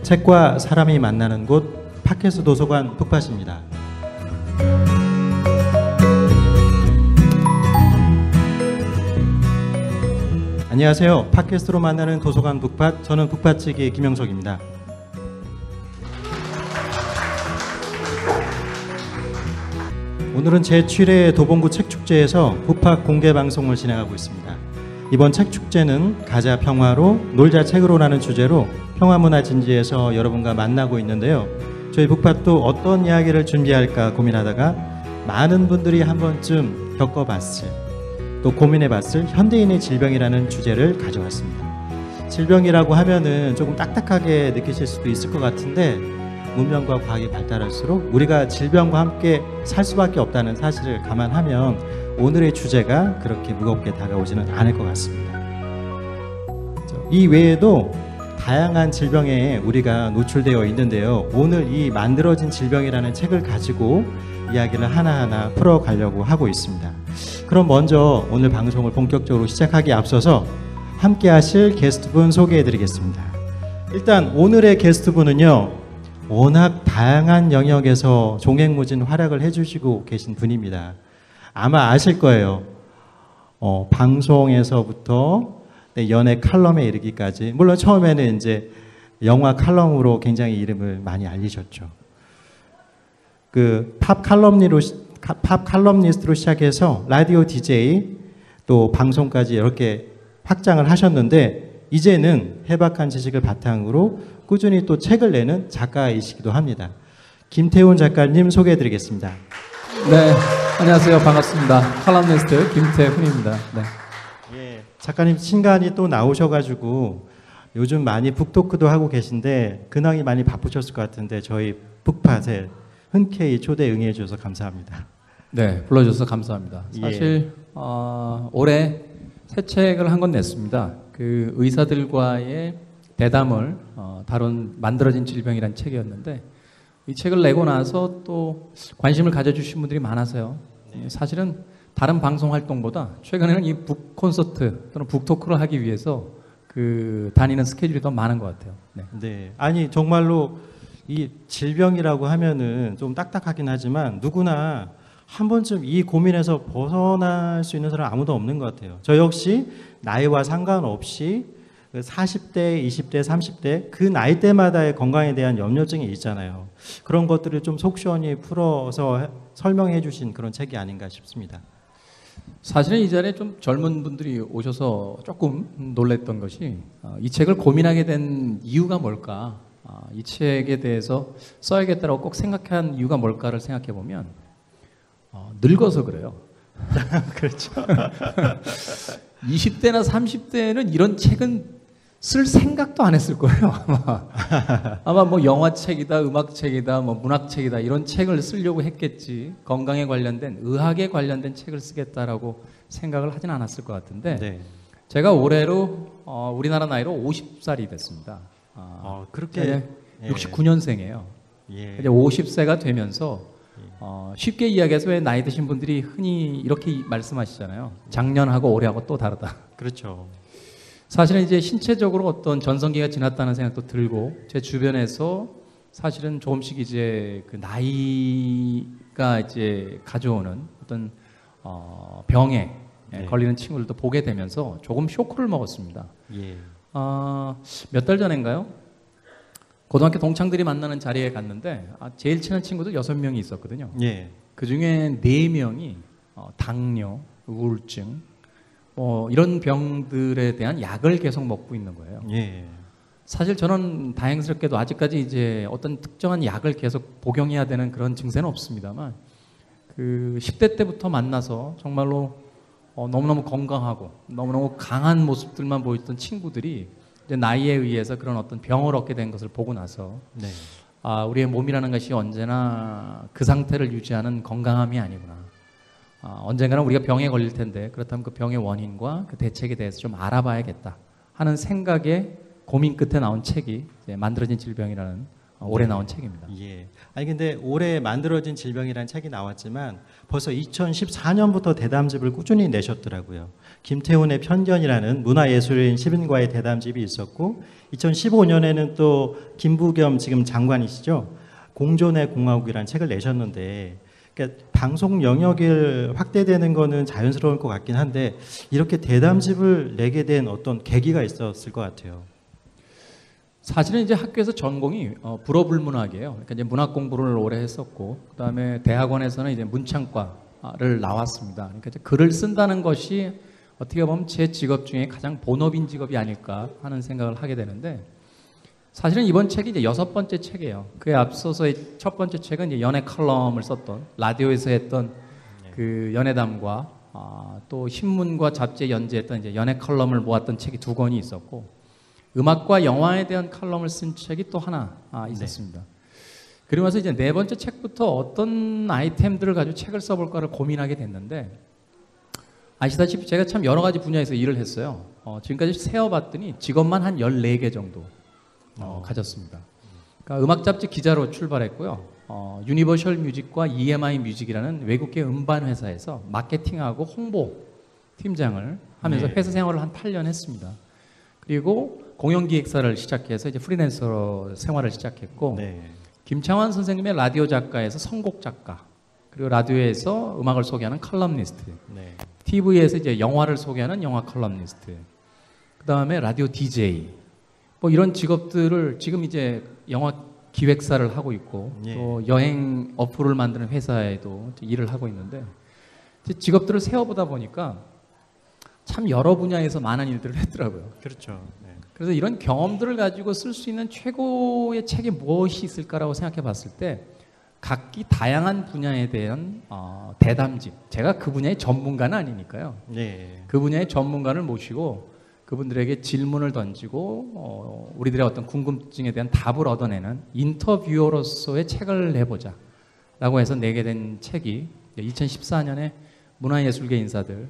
책과 사람이 만나는 곳 팟캐스트 도서관 북팟입니다. 안녕하세요. 팟캐스트로 만나는 도서관 북팟, 저는 북팟치기의 김영석입니다. 오늘은 제7회 도봉구 책축제에서 북팟 공개 방송을 진행하고 있습니다. 이번 책축제는 가자 평화로 놀자 책으로라는 주제로 평화문화진지에서 여러분과 만나고 있는데요. 저희 북팟도 어떤 이야기를 준비할까 고민하다가 많은 분들이 한 번쯤 겪어봤을, 또 고민해봤을 현대인의 질병이라는 주제를 가져왔습니다. 질병이라고 하면은 조금 딱딱하게 느끼실 수도 있을 것 같은데, 문명과 과학이 발달할수록 우리가 질병과 함께 살 수밖에 없다는 사실을 감안하면 오늘의 주제가 그렇게 무겁게 다가오지는 않을 것 같습니다. 이 외에도 다양한 질병에 우리가 노출되어 있는데요. 오늘 이 만들어진 질병이라는 책을 가지고 이야기를 하나하나 풀어가려고 하고 있습니다. 그럼 먼저 오늘 방송을 본격적으로 시작하기에 앞서서 함께 하실 게스트분 소개해드리겠습니다. 일단 오늘의 게스트분은요, 워낙 다양한 영역에서 종횡무진 활약을 해주시고 계신 분입니다. 아마 아실 거예요. 방송에서부터 연예 칼럼에 이르기까지, 물론 처음에는 이제 영화 칼럼으로 굉장히 이름을 많이 알리셨죠. 그 팝 칼럼니스트로 시작해서 라디오 DJ, 또 방송까지 이렇게 확장을 하셨는데, 이제는 해박한 지식을 바탕으로 꾸준히 또 책을 내는 작가이시기도 합니다. 김태훈 작가님 소개해드리겠습니다. 네, 안녕하세요. 반갑습니다. 칼럼니스트 김태훈입니다. 네. 예, 작가님 신간이 또 나오셔가지고 요즘 많이 북토크도 하고 계신데 근황이 많이 바쁘셨을 것 같은데 저희 북팟에 흔쾌히 초대 응해 주셔서 감사합니다. 네, 불러주셔서 감사합니다. 사실 올해 새 책을 한 권 냈습니다. 그 의사들과의 대담을 다룬 만들어진 질병이라는 책이었는데, 이 책을 내고 나서 또 관심을 가져주신 분들이 많아서요. 사실은 다른 방송 활동보다 최근에는 이 북 콘서트 또는 북토크를 하기 위해서 그 다니는 스케줄이 더 많은 것 같아요. 네. 네, 아니 정말로 이 질병이라고 하면은 좀 딱딱하긴 하지만 누구나 한 번쯤 이 고민에서 벗어날 수 있는 사람 아무도 없는 것 같아요. 저 역시 나이와 상관없이 40대, 20대, 30대 그 나이대마다의 건강에 대한 염려증이 있잖아요. 그런 것들을 좀 속 시원히 풀어서 설명해 주신 그런 책이 아닌가 싶습니다. 사실은 이 자리에 좀 젊은 분들이 오셔서 조금 놀랬던 것이, 이 책을 고민하게 된 이유가 뭘까, 이 책에 대해서 써야겠다고 꼭 생각한 이유가 뭘까를 생각해 보면 늙어서 그래요. 그렇죠. 20대나 30대는 이런 책은 쓸 생각도 안 했을 거예요. 아마 뭐 영화책이다, 음악책이다, 뭐 문학책이다 이런 책을 쓰려고 했겠지, 건강에 관련된, 의학에 관련된 책을 쓰겠다라고 생각을 하진 않았을 것 같은데, 네. 제가 올해로 우리나라 나이로 50살이 됐습니다. 그렇게 69년생이에요. 예. 이제 50세가 되면서 쉽게 이야기해서 왜 나이 드신 분들이 흔히 이렇게 말씀하시잖아요. 작년하고 올해하고 또 다르다. 그렇죠. 사실은 이제 신체적으로 어떤 전성기가 지났다는 생각도 들고, 제 주변에서 사실은 조금씩 이제 그 나이가 이제 가져오는 어떤 병에 걸리는 친구들도 보게 되면서 조금 쇼크를 먹었습니다. 예. 몇 달 전인가요? 고등학교 동창들이 만나는 자리에 갔는데 제일 친한 친구들 6명이 있었거든요. 예. 그 중에 4명이 당뇨, 우울증, 이런 병들에 대한 약을 계속 먹고 있는 거예요. 예. 사실 저는 다행스럽게도 아직까지 이제 어떤 특정한 약을 계속 복용해야 되는 그런 증세는 없습니다만, 그 10대 때부터 만나서 정말로 너무너무 건강하고 너무너무 강한 모습들만 보였던 친구들이 이제 나이에 의해서 그런 어떤 병을 얻게 된 것을 보고 나서, 네. 우리의 몸이라는 것이 언제나 그 상태를 유지하는 건강함이 아니구나. 언젠가는 우리가 병에 걸릴 텐데, 그렇다면 그 병의 원인과 그 대책에 대해서 좀 알아봐야겠다 하는 생각에 고민 끝에 나온 책이 이제 만들어진 질병이라는 올해 나온 책입니다. 예. 아니 근데 올해 만들어진 질병이라는 책이 나왔지만 벌써 2014년부터 대담집을 꾸준히 내셨더라고요. 김태훈의 편견이라는 문화예술인 시민과의 대담집이 있었고 2015년에는 또 김부겸 지금 장관이시죠. 공존의 공화국이라는 책을 내셨는데 그러니까 방송 영역을 확대되는 거는 자연스러울 것 같긴 한데 이렇게 대담집을 내게 된 어떤 계기가 있었을 것 같아요. 사실은 이제 학교에서 전공이 불어불문학이에요. 그러니까 이제 문학 공부를 오래 했었고, 그다음에 대학원에서는 이제 문창과를 나왔습니다. 그러니까 이제 글을 쓴다는 것이 어떻게 보면 제 직업 중에 가장 본업인 직업이 아닐까 하는 생각을 하게 되는데, 사실은 이번 책이 이제 6번째 책이에요. 그에 앞서서의 첫 번째 책은 이제 연애 칼럼을 썼던 라디오에서 했던 그 연애담과 또 신문과 잡지에 연재했던 이제 연애 칼럼을 모았던 책이 2권이 있었고. 음악과 영화에 대한 칼럼을 쓴 책이 또 하나 있었습니다. 그리고 나서 이제 4번째 책부터 어떤 아이템들을 가지고 책을 써볼까를 고민하게 됐는데 아시다시피 제가 참 여러 가지 분야에서 일을 했어요. 지금까지 세어봤더니 직업만 한 14개 정도 가졌습니다. 그러니까 음악 잡지 기자로 출발했고요. 유니버셜 뮤직과 EMI 뮤직이라는 외국계 음반 회사에서 마케팅하고 홍보 팀장을 하면서 회사 생활을 한 8년 했습니다. 그리고 공연기획사를 시작해서 이제 프리랜서 생활을 시작했고 김창완 선생님의 라디오 작가에서 선곡 작가 그리고 라디오에서 음악을 소개하는 칼럼니스트 TV에서 이제 영화를 소개하는 영화 칼럼니스트 그 다음에 라디오 DJ 뭐 이런 직업들을 지금 이제 영화 기획사를 하고 있고 또 여행 어플을 만드는 회사에도 일을 하고 있는데 직업들을 세어보다 보니까 참 여러 분야에서 많은 일들을 했더라고요. 그렇죠. 그래서 이런 경험들을 가지고 쓸 수 있는 최고의 책이 무엇이 있을까라고 생각해 봤을 때 각기 다양한 분야에 대한 대담집. 제가 그 분야의 전문가는 아니니까요. 그 분야의 전문가를 모시고 그분들에게 질문을 던지고 우리들의 어떤 궁금증에 대한 답을 얻어내는 인터뷰어로서의 책을 내보자 라고 해서 내게 된 책이 2014년에 문화예술계 인사들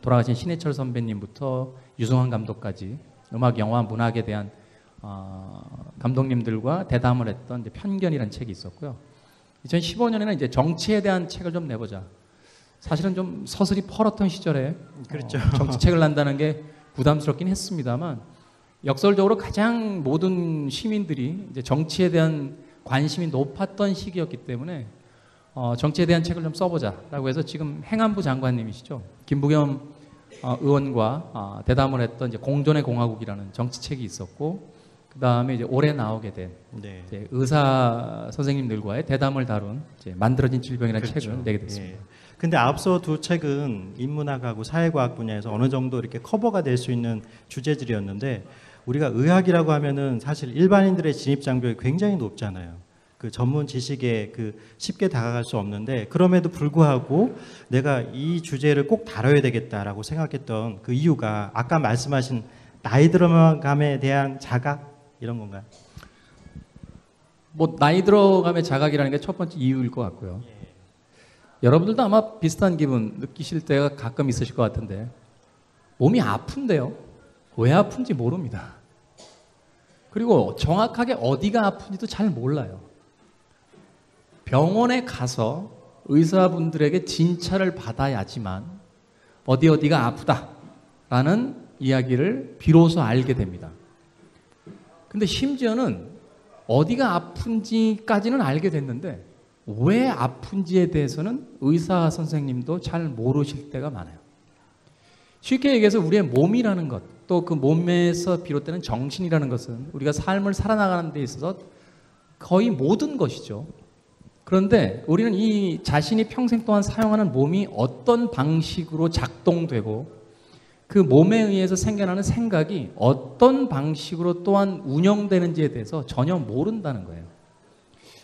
돌아가신 신해철 선배님부터 유승환 감독까지 음악, 영화, 문학에 대한 감독님들과 대담을 했던 이제 편견이라는 책이 있었고요. 2015년에는 이제 정치에 대한 책을 좀 내보자. 사실은 좀 서슬이 펄었던 시절에 그렇죠. 정치책을 난다는 게 부담스럽긴 했습니다만 역설적으로 가장 모든 시민들이 이제 정치에 대한 관심이 높았던 시기였기 때문에 정치에 대한 책을 좀 써보자라고 해서 지금 행안부 장관님이시죠. 김부겸 의원과 대담을 했던 이제 공존의 공화국이라는 정치책이 있었고 그 다음에 이제 올해 나오게 된 이제 의사 선생님들과의 대담을 다룬 이제 만들어진 질병이라는 책을 내게 됐습니다. 근데 앞서 2 책은 인문학하고 사회과학 분야에서 어느 정도 이렇게 커버가 될 수 있는 주제들이었는데 우리가 의학이라고 하면은 사실 일반인들의 진입 장벽이 굉장히 높잖아요. 그 전문 지식에 쉽게 다가갈 수 없는데 그럼에도 불구하고 내가 이 주제를 꼭 다뤄야 되겠다라고 생각했던 그 이유가 아까 말씀하신 나이 들어감에 대한 자각 이런 건가요? 뭐 나이 들어감의 자각이라는 게 첫 번째 이유일 것 같고요. 여러분들도 아마 비슷한 기분 느끼실 때가 가끔 있으실 것 같은데 몸이 아픈데요. 왜 아픈지 모릅니다. 그리고 정확하게 어디가 아픈지도 잘 몰라요. 병원에 가서 의사분들에게 진찰을 받아야지만 어디가 아프다라는 이야기를 비로소 알게 됩니다. 근데 심지어는 어디가 아픈지까지는 알게 됐는데 왜 아픈지에 대해서는 의사 선생님도 잘 모르실 때가 많아요. 쉽게 얘기해서 우리의 몸이라는 것, 또 그 몸에서 비롯되는 정신이라는 것은 우리가 삶을 살아나가는 데 있어서 거의 모든 것이죠. 그런데 우리는 이 자신이 평생 동안 사용하는 몸이 어떤 방식으로 작동되고 그 몸에 의해서 생겨나는 생각이 어떤 방식으로 또한 운영되는지에 대해서 전혀 모른다는 거예요.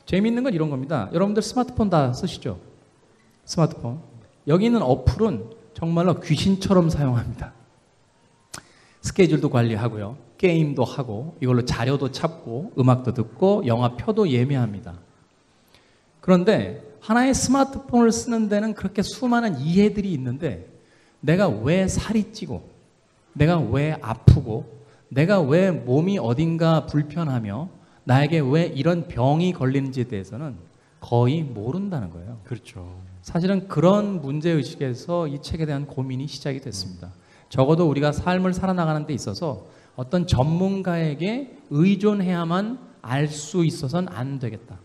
재미있는 건 이런 겁니다. 여러분들 스마트폰 다 쓰시죠? 스마트폰. 여기 있는 어플은 정말로 귀신처럼 사용합니다. 스케줄도 관리하고요. 게임도 하고 이걸로 자료도 찾고 음악도 듣고 영화표도 예매합니다. 그런데 하나의 스마트폰을 쓰는 데는 그렇게 수많은 이해들이 있는데 내가 왜 살이 찌고 내가 왜 아프고 내가 왜 몸이 어딘가 불편하며 나에게 왜 이런 병이 걸리는지에 대해서는 거의 모른다는 거예요. 그렇죠. 사실은 그런 문제의식에서 이 책에 대한 고민이 시작이 됐습니다. 적어도 우리가 삶을 살아나가는 데 있어서 어떤 전문가에게 의존해야만 알 수 있어서는 안 되겠다.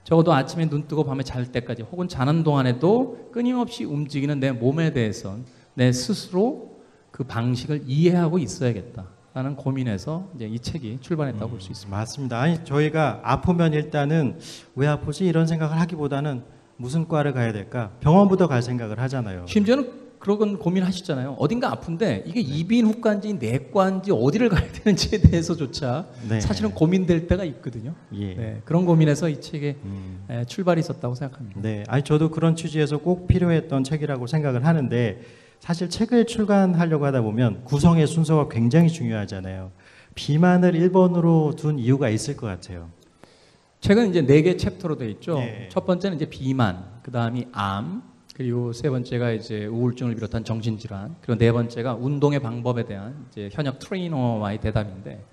적어도 아침에 눈 뜨고 밤에 잘 때까지 혹은 자는 동안에도 끊임없이 움직이는 내 몸에 대해선 내 스스로 그 방식을 이해하고 있어야겠다라는 고민에서 이제 이 책이 출발했다고 볼 수 있습니다. 맞습니다. 아니, 저희가 아프면 일단은 왜 아프지 이런 생각을 하기보다는 무슨 과를 가야 될까? 병원부터 갈 생각을 하잖아요. 심지어는 그런 고민하시잖아요. 어딘가 아픈데 이게 이비인후과인지 내과인지 어디를 가야 되는지에 대해서조차 네. 사실은 고민될 때가 있거든요. 예. 네, 그런 고민에서 이 책에 출발이 있었다고 생각합니다. 네, 아니 저도 그런 취지에서 꼭 필요했던 책이라고 생각을 하는데 사실 책을 출간하려고 하다 보면 구성의 순서가 굉장히 중요하잖아요. 비만을 1번으로 둔 이유가 있을 것 같아요. 책은 이제 4개 챕터로 되어 있죠. 네. 첫 번째는 이제 비만, 그 다음이 암, 그리고 세 번째가 이제 우울증을 비롯한 정신질환, 그리고 네 번째가 운동의 방법에 대한 이제 현역 트레이너와의 대답인데,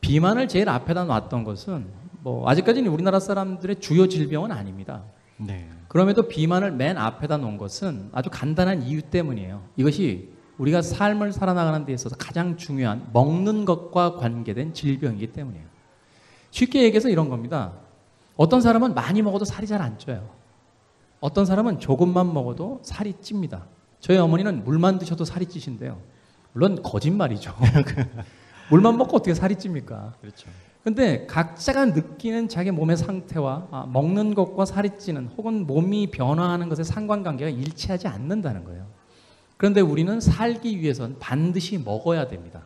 비만을 제일 앞에다 놨던 것은 뭐 아직까지는 우리나라 사람들의 주요 질병은 아닙니다. 네. 그럼에도 비만을 맨 앞에다 놓은 것은 아주 간단한 이유 때문이에요. 이것이 우리가 삶을 살아나가는 데 있어서 가장 중요한 먹는 것과 관계된 질병이기 때문이에요. 쉽게 얘기해서 이런 겁니다. 어떤 사람은 많이 먹어도 살이 잘 안 쪄요. 어떤 사람은 조금만 먹어도 살이 찝니다. 저희 어머니는 물만 드셔도 살이 찌신데요. 물론 거짓말이죠. 물만 먹고 어떻게 살이 찝니까? 그렇죠. 근데 각자가 느끼는 자기 몸의 상태와 먹는 것과 살이 찌는 혹은 몸이 변화하는 것의 상관관계가 일치하지 않는다는 거예요. 그런데 우리는 살기 위해선 반드시 먹어야 됩니다.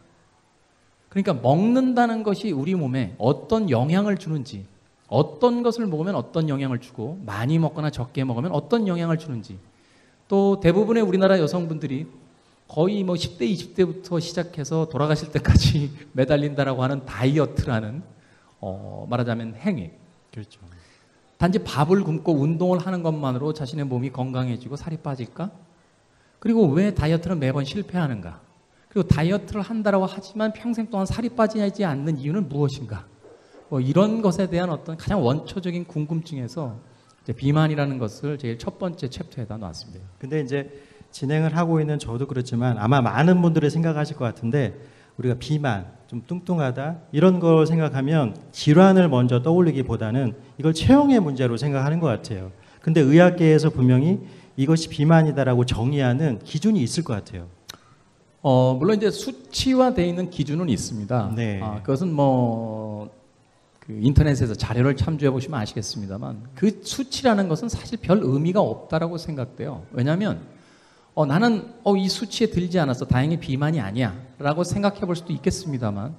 그러니까 먹는다는 것이 우리 몸에 어떤 영향을 주는지, 어떤 것을 먹으면 어떤 영향을 주고 많이 먹거나 적게 먹으면 어떤 영향을 주는지, 또 대부분의 우리나라 여성분들이 거의 뭐 10대, 20대부터 시작해서 돌아가실 때까지 매달린다라고 하는 다이어트라는 말하자면 행위. 그렇죠. 단지 밥을 굶고 운동을 하는 것만으로 자신의 몸이 건강해지고 살이 빠질까? 그리고 왜 다이어트는 매번 실패하는가? 그리고 다이어트를 한다라고 하지만 평생 동안 살이 빠지지 않는 이유는 무엇인가? 뭐 이런 것에 대한 어떤 가장 원초적인 궁금증에서 이제 비만이라는 것을 제일 첫 번째 챕터에다 놨습니다. 근데 이제 진행을 하고 있는 저도 그렇지만 아마 많은 분들이 생각하실 것 같은데 우리가 비만, 좀 뚱뚱하다 이런 걸 생각하면 질환을 먼저 떠올리기보다는 이걸 체형의 문제로 생각하는 것 같아요. 근데 의학계에서 분명히 이것이 비만이다라고 정의하는 기준이 있을 것 같아요. 물론 이제 수치화되어 있는 기준은 있습니다. 네. 그것은 그 인터넷에서 자료를 참조해 보시면 아시겠습니다만 그 수치라는 것은 사실 별 의미가 없다라고 생각돼요. 왜냐하면 나는 이 수치에 들지 않았어. 다행히 비만이 아니야. 라고 생각해 볼 수도 있겠습니다만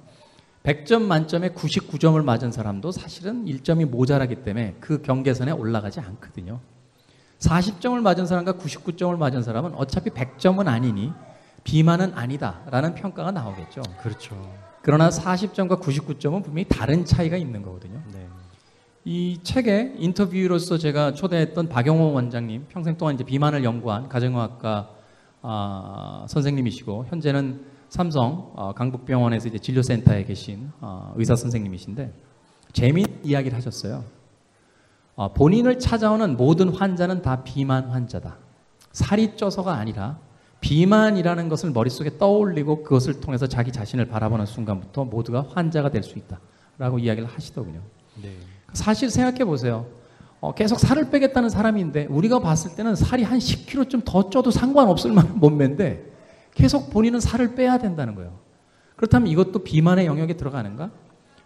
100점 만점에 99점을 맞은 사람도 사실은 1점이 모자라기 때문에 그 경계선에 올라가지 않거든요. 40점을 맞은 사람과 99점을 맞은 사람은 어차피 100점은 아니니 비만은 아니다 라는 평가가 나오겠죠. 그렇죠. 그러나 40점과 99점은 분명히 다른 차이가 있는 거거든요. 네. 이 책에 인터뷰로서 제가 초대했던 박영호 원장님, 평생 동안 이제 비만을 연구한 가정의학과 선생님이시고 현재는 삼성 강북병원에서 이제 진료센터에 계신 의사 선생님이신데 재미있는 이야기를 하셨어요. 본인을 찾아오는 모든 환자는 다 비만 환자다. 살이 쪄서가 아니라 비만이라는 것을 머릿속에 떠올리고 그것을 통해서 자기 자신을 바라보는 순간부터 모두가 환자가 될 수 있다라고 이야기를 하시더군요. 네. 사실 생각해 보세요. 계속 살을 빼겠다는 사람인데 우리가 봤을 때는 살이 한 10kg 좀 더 쪄도 상관없을 만한 몸매인데 계속 본인은 살을 빼야 된다는 거예요. 그렇다면 이것도 비만의 영역에 들어가는가?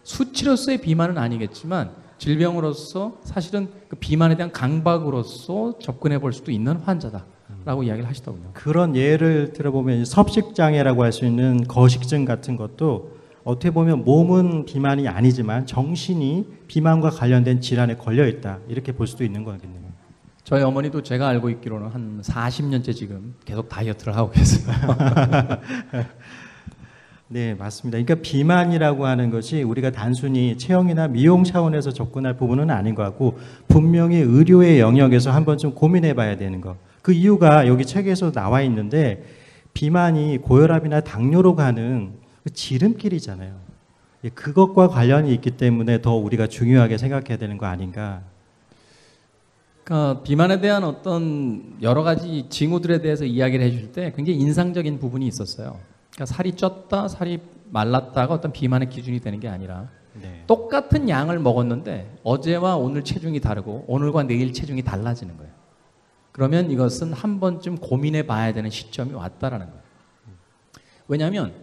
수치로서의 비만은 아니겠지만 질병으로서 사실은 그 비만에 대한 강박으로서 접근해 볼 수도 있는 환자다라고 이야기를 하시더군요. 그런 예를 들어보면 섭식장애라고 할 수 있는 거식증 같은 것도 어떻게 보면 몸은 비만이 아니지만 정신이 비만과 관련된 질환에 걸려 있다 이렇게 볼 수도 있는 거겠네요. 저희 어머니도 제가 알고 있기로는 한 40년째 지금 계속 다이어트를 하고 계세요. 네, 맞습니다. 그러니까 비만이라고 하는 것이 우리가 단순히 체형이나 미용 차원에서 접근할 부분은 아닌 것 같고 분명히 의료의 영역에서 한번 좀 고민해 봐야 되는 것. 그 이유가 여기 책에서 나와 있는데 비만이 고혈압이나 당뇨로 가는 그 지름길이잖아요. 예, 그것과 관련이 있기 때문에 더 우리가 중요하게 생각해야 되는 거 아닌가. 그러니까 비만에 대한 어떤 여러 가지 징후들에 대해서 이야기를 해줄 때 굉장히 인상적인 부분이 있었어요. 그러니까 살이 쪘다, 살이 말랐다가 어떤 비만의 기준이 되는 게 아니라 네. 똑같은 양을 먹었는데 어제와 오늘 체중이 다르고 오늘과 내일 체중이 달라지는 거예요. 그러면 이것은 한 번쯤 고민해 봐야 되는 시점이 왔다라는 거예요. 왜냐하면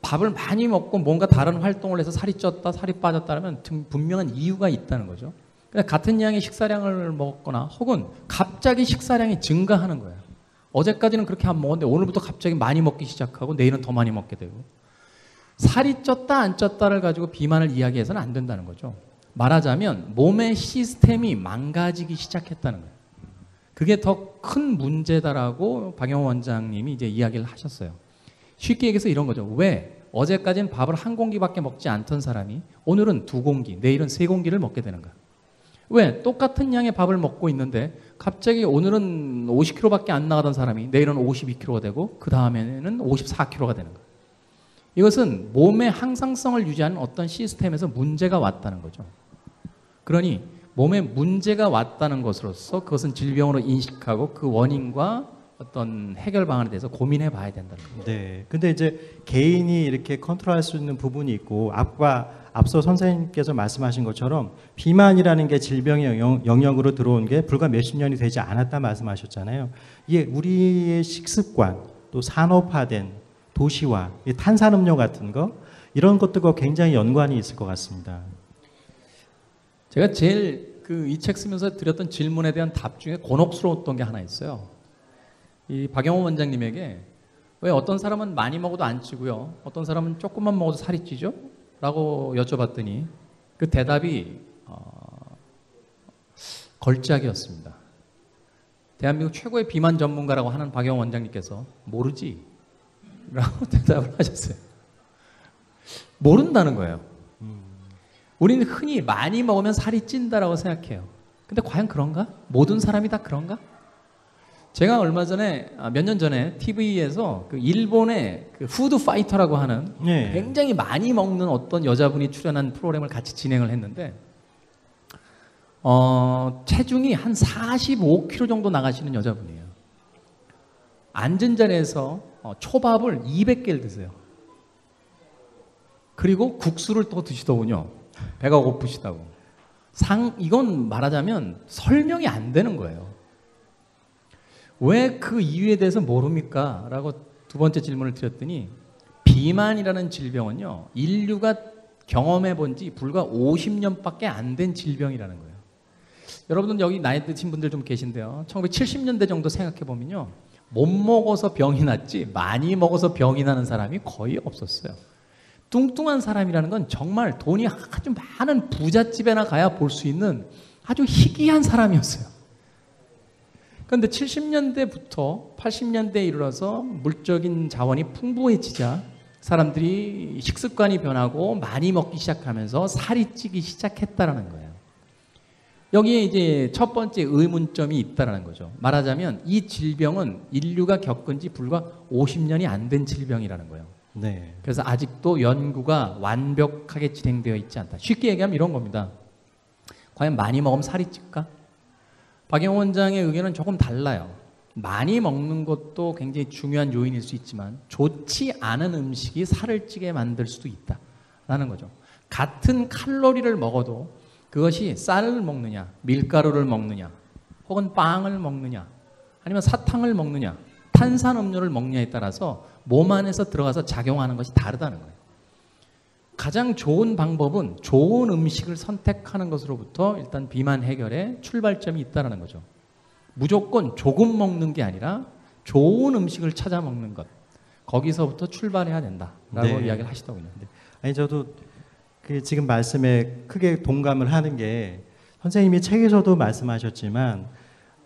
밥을 많이 먹고 뭔가 다른 활동을 해서 살이 쪘다, 살이 빠졌다면 분명한 이유가 있다는 거죠. 그러니까 같은 양의 식사량을 먹거나 혹은 갑자기 식사량이 증가하는 거예요. 어제까지는 그렇게 안 먹었는데 오늘부터 갑자기 많이 먹기 시작하고 내일은 더 많이 먹게 되고. 살이 쪘다 안 쪘다를 가지고 비만을 이야기해서는 안 된다는 거죠. 말하자면 몸의 시스템이 망가지기 시작했다는 거예요. 그게 더 큰 문제다라고 박영호 원장님이 이제 이야기를 하셨어요. 쉽게 얘기해서 이런 거죠. 왜 어제까지는 밥을 한 공기밖에 먹지 않던 사람이 오늘은 2공기, 내일은 3공기를 먹게 되는가? 왜 똑같은 양의 밥을 먹고 있는데 갑자기 오늘은 50kg밖에 안 나가던 사람이 내일은 52kg가 되고 그 다음에는 54kg가 되는 거예요. 이것은 몸의 항상성을 유지하는 어떤 시스템에서 문제가 왔다는 거죠. 그러니 몸에 문제가 왔다는 것으로서 그것은 질병으로 인식하고 그 원인과 어떤 해결 방안에 대해서 고민해 봐야 된다는 거예요. 네. 근데 이제 개인이 이렇게 컨트롤할 수 있는 부분이 있고 앞서 선생님께서 말씀하신 것처럼 비만이라는 게 질병의 영역으로 들어온 게 불과 몇십 년이 되지 않았다 말씀하셨잖아요. 이게 우리의 식습관 또 산업화된 도시화, 탄산음료 같은 거 이런 것들과 굉장히 연관이 있을 것 같습니다. 제가 제일 이 책 쓰면서 드렸던 질문에 대한 답 중에 곤혹스러웠던 게 하나 있어요. 이 박영호 원장님에게 왜 어떤 사람은 많이 먹어도 안 찌고요, 어떤 사람은 조금만 먹어도 살이 찌죠? 라고 여쭤봤더니 그 대답이 걸작이었습니다. 대한민국 최고의 비만 전문가라고 하는 박영호 원장님께서 모르지? 라고 대답을 하셨어요. 모른다는 거예요. 우리는 흔히 많이 먹으면 살이 찐다라고 생각해요. 근데 과연 그런가? 모든 사람이 다 그런가? 제가 얼마 전에 몇 년 전에 TV에서 그 일본의 그 푸드 파이터라고 하는 네. 굉장히 많이 먹는 어떤 여자분이 출연한 프로그램을 같이 진행을 했는데 체중이 한 45kg 정도 나가시는 여자분이에요. 앉은 자리에서 초밥을 200개를 드세요. 그리고 국수를 또 드시더군요. 배가 고프시다고. 이건 말하자면 설명이 안 되는 거예요. 왜 그 이유에 대해서 모릅니까? 라고 두 번째 질문을 드렸더니 비만이라는 질병은요, 인류가 경험해 본 지 불과 50년밖에 안 된 질병이라는 거예요. 여러분들 여기 나이 드신 분들 좀 계신데요. 1970년대 정도 생각해 보면요, 못 먹어서 병이 났지 많이 먹어서 병이 나는 사람이 거의 없었어요. 뚱뚱한 사람이라는 건 정말 돈이 아주 많은 부잣집에나 가야 볼 수 있는 아주 희귀한 사람이었어요. 그런데 70년대부터 80년대에 이르러서 물적인 자원이 풍부해지자 사람들이 식습관이 변하고 많이 먹기 시작하면서 살이 찌기 시작했다라는 거예요. 여기에 이제 첫 번째 의문점이 있다라는 거죠. 말하자면 이 질병은 인류가 겪은 지 불과 50년이 안 된 질병이라는 거예요. 네. 그래서 아직도 연구가 완벽하게 진행되어 있지 않다. 쉽게 얘기하면 이런 겁니다. 과연 많이 먹으면 살이 찔까? 박영호 원장의 의견은 조금 달라요. 많이 먹는 것도 굉장히 중요한 요인일 수 있지만 좋지 않은 음식이 살을 찌게 만들 수도 있다라는 거죠. 같은 칼로리를 먹어도 그것이 쌀을 먹느냐, 밀가루를 먹느냐, 혹은 빵을 먹느냐, 아니면 사탕을 먹느냐, 탄산음료를 먹느냐에 따라서 몸 안에서 들어가서 작용하는 것이 다르다는 거예요. 가장 좋은 방법은 좋은 음식을 선택하는 것으로부터 일단 비만 해결에 출발점이 있다는 거죠. 무조건 조금 먹는 게 아니라 좋은 음식을 찾아 먹는 것, 거기서부터 출발해야 된다라고 네. 이야기를 하시더군요. 네. 아니 저도 그 지금 말씀에 크게 동감을 하는 게 선생님이 책에서도 말씀하셨지만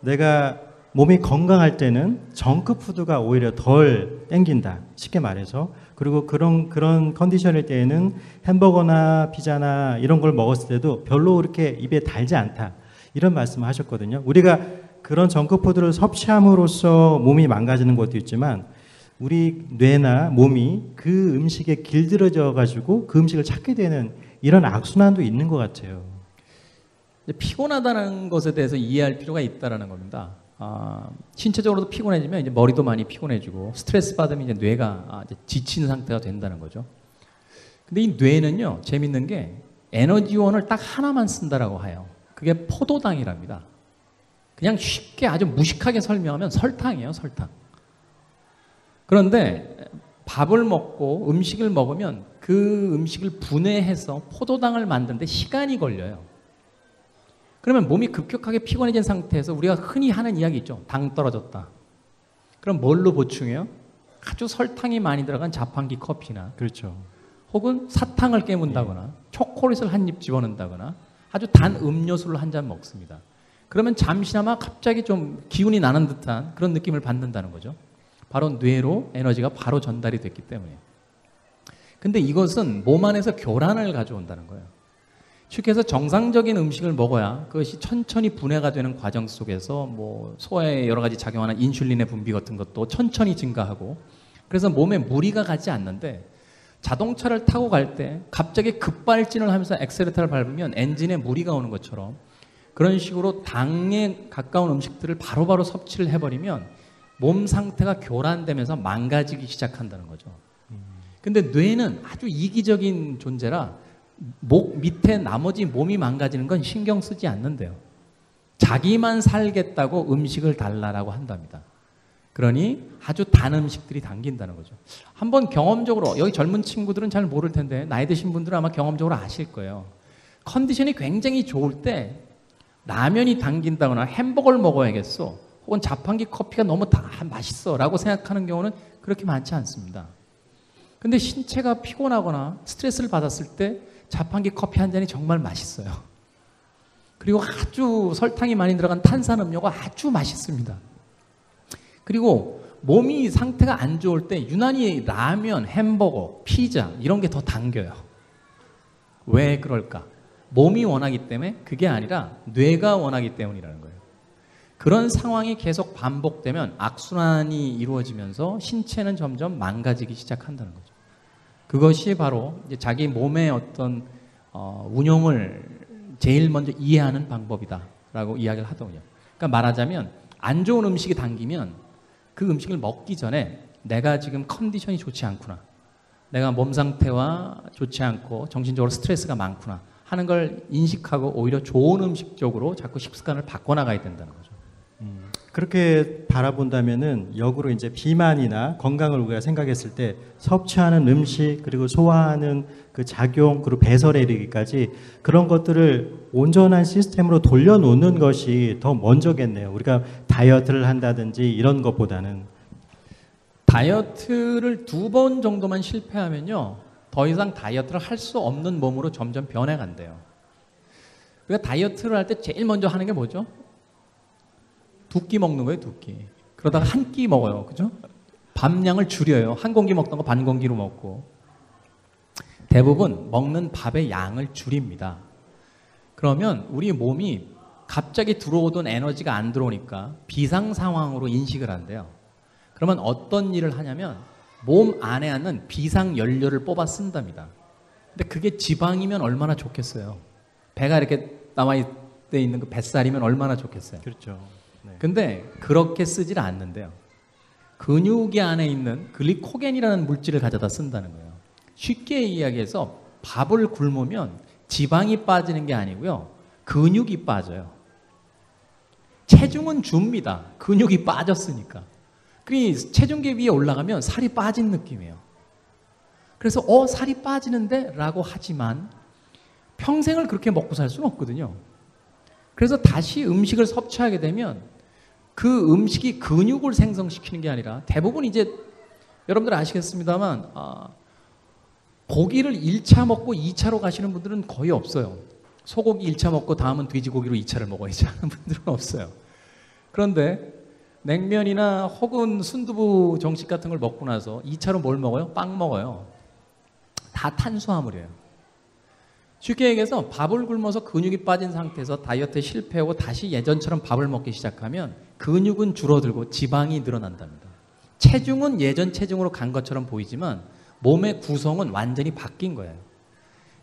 내가 몸이 건강할 때는 정크푸드가 오히려 덜 땡긴다. 쉽게 말해서. 그리고 그런 컨디션일 때에는 햄버거나 피자나 이런 걸 먹었을 때도 별로 그렇게 입에 달지 않다. 이런 말씀을 하셨거든요. 우리가 그런 정크푸드를 섭취함으로써 몸이 망가지는 것도 있지만 우리 뇌나 몸이 그 음식에 길들여져 가지고 그 음식을 찾게 되는 이런 악순환도 있는 것 같아요. 피곤하다는 것에 대해서 이해할 필요가 있다라는 겁니다. 신체적으로도 피곤해지면 이제 머리도 많이 피곤해지고 스트레스 받으면 이제 뇌가 이제 지친 상태가 된다는 거죠. 근데 이 뇌는요, 재밌는 게 에너지원을 딱 하나만 쓴다라고 해요. 그게 포도당이랍니다. 그냥 쉽게 아주 무식하게 설명하면 설탕이에요, 설탕. 그런데 밥을 먹고 음식을 먹으면 그 음식을 분해해서 포도당을 만드는데 시간이 걸려요. 그러면 몸이 급격하게 피곤해진 상태에서 우리가 흔히 하는 이야기 있죠. 당 떨어졌다. 그럼 뭘로 보충해요? 아주 설탕이 많이 들어간 자판기 커피나, 그렇죠. 혹은 사탕을 깨문다거나 초콜릿을 한 입 집어넣는다거나 아주 단 음료수를 한 잔 먹습니다. 그러면 잠시나마 갑자기 좀 기운이 나는 듯한 그런 느낌을 받는다는 거죠. 바로 뇌로 에너지가 바로 전달이 됐기 때문에. 근데 이것은 몸 안에서 교란을 가져온다는 거예요. 쉽게 해서 정상적인 음식을 먹어야 그것이 천천히 분해가 되는 과정 속에서 뭐 소화에 여러 가지 작용하는 인슐린의 분비 같은 것도 천천히 증가하고, 그래서 몸에 무리가 가지 않는데, 자동차를 타고 갈 때 갑자기 급발진을 하면서 엑셀레터를 밟으면 엔진에 무리가 오는 것처럼, 그런 식으로 당에 가까운 음식들을 바로바로 섭취를 해버리면 몸 상태가 교란되면서 망가지기 시작한다는 거죠. 근데 뇌는 아주 이기적인 존재라 목 밑에 나머지 몸이 망가지는 건 신경 쓰지 않는데요. 자기만 살겠다고 음식을 달라라고 한답니다. 그러니 아주 단 음식들이 당긴다는 거죠. 한번 경험적으로, 여기 젊은 친구들은 잘 모를 텐데 나이 드신 분들은 아마 경험적으로 아실 거예요. 컨디션이 굉장히 좋을 때 라면이 당긴다거나 햄버거를 먹어야겠어, 혹은 자판기 커피가 너무 맛있어 라고 생각하는 경우는 그렇게 많지 않습니다. 근데 신체가 피곤하거나 스트레스를 받았을 때 자판기 커피 한 잔이 정말 맛있어요. 그리고 아주 설탕이 많이 들어간 탄산음료가 아주 맛있습니다. 그리고 몸이 상태가 안 좋을 때 유난히 라면, 햄버거, 피자 이런 게 더 당겨요. 왜 그럴까? 몸이 원하기 때문에, 그게 아니라 뇌가 원하기 때문이라는 거예요. 그런 상황이 계속 반복되면 악순환이 이루어지면서 신체는 점점 망가지기 시작한다는 거죠. 그것이 바로 이제 자기 몸의 어떤 운용을 제일 먼저 이해하는 방법이다라고 이야기를 하더군요. 그러니까 말하자면 안 좋은 음식이 당기면 그 음식을 먹기 전에 내가 지금 컨디션이 좋지 않구나, 내가 몸 상태와 좋지 않고 정신적으로 스트레스가 많구나 하는 걸 인식하고 오히려 좋은 음식 쪽으로 자꾸 식습관을 바꿔나가야 된다는 거죠. 그렇게 바라본다면은 역으로 이제 비만이나 건강을 우리가 생각했을 때 섭취하는 음식, 그리고 소화하는 그 작용, 그리고 배설에 이르기까지 그런 것들을 온전한 시스템으로 돌려놓는 것이 더 먼저겠네요. 우리가 다이어트를 한다든지 이런 것보다는. 다이어트를 2번 정도만 실패하면요, 더 이상 다이어트를 할 수 없는 몸으로 점점 변해간대요. 우리가 다이어트를 할 때 제일 먼저 하는 게 뭐죠? 2끼 먹는 거예요, 2끼. 그러다가 한 끼 먹어요, 그죠? 밥량을 줄여요. 한 공기 먹던 거 반 공기로 먹고. 대부분 먹는 밥의 양을 줄입니다. 그러면 우리 몸이 갑자기 들어오던 에너지가 안 들어오니까 비상 상황으로 인식을 한대요. 그러면 어떤 일을 하냐면 몸 안에 있는 비상 연료를 뽑아 쓴답니다. 근데 그게 지방이면 얼마나 좋겠어요. 배가 이렇게 나와 있는 그 뱃살이면 얼마나 좋겠어요. 그렇죠. 네. 근데 그렇게 쓰질 않는데요. 근육이 안에 있는 글리코겐이라는 물질을 가져다 쓴다는 거예요. 쉽게 이야기해서 밥을 굶으면 지방이 빠지는 게 아니고요, 근육이 빠져요. 체중은 줍니다. 근육이 빠졌으니까. 그러니 체중계 위에 올라가면 살이 빠진 느낌이에요. 그래서 살이 빠지는데? 라고 하지만 평생을 그렇게 먹고 살 수는 없거든요. 그래서 다시 음식을 섭취하게 되면 그 음식이 근육을 생성시키는 게 아니라, 대부분 이제 여러분들 아시겠습니다만 고기를 1차 먹고 2차로 가시는 분들은 거의 없어요. 소고기 1차 먹고 다음은 돼지고기로 2차를 먹어야지 하는 분들은 없어요. 그런데 냉면이나 혹은 순두부 정식 같은 걸 먹고 나서 2차로 뭘 먹어요? 빵 먹어요. 다 탄수화물이에요. 쉽게 얘기해서 밥을 굶어서 근육이 빠진 상태에서 다이어트에 실패하고 다시 예전처럼 밥을 먹기 시작하면 근육은 줄어들고 지방이 늘어난답니다. 체중은 예전 체중으로 간 것처럼 보이지만 몸의 구성은 완전히 바뀐 거예요.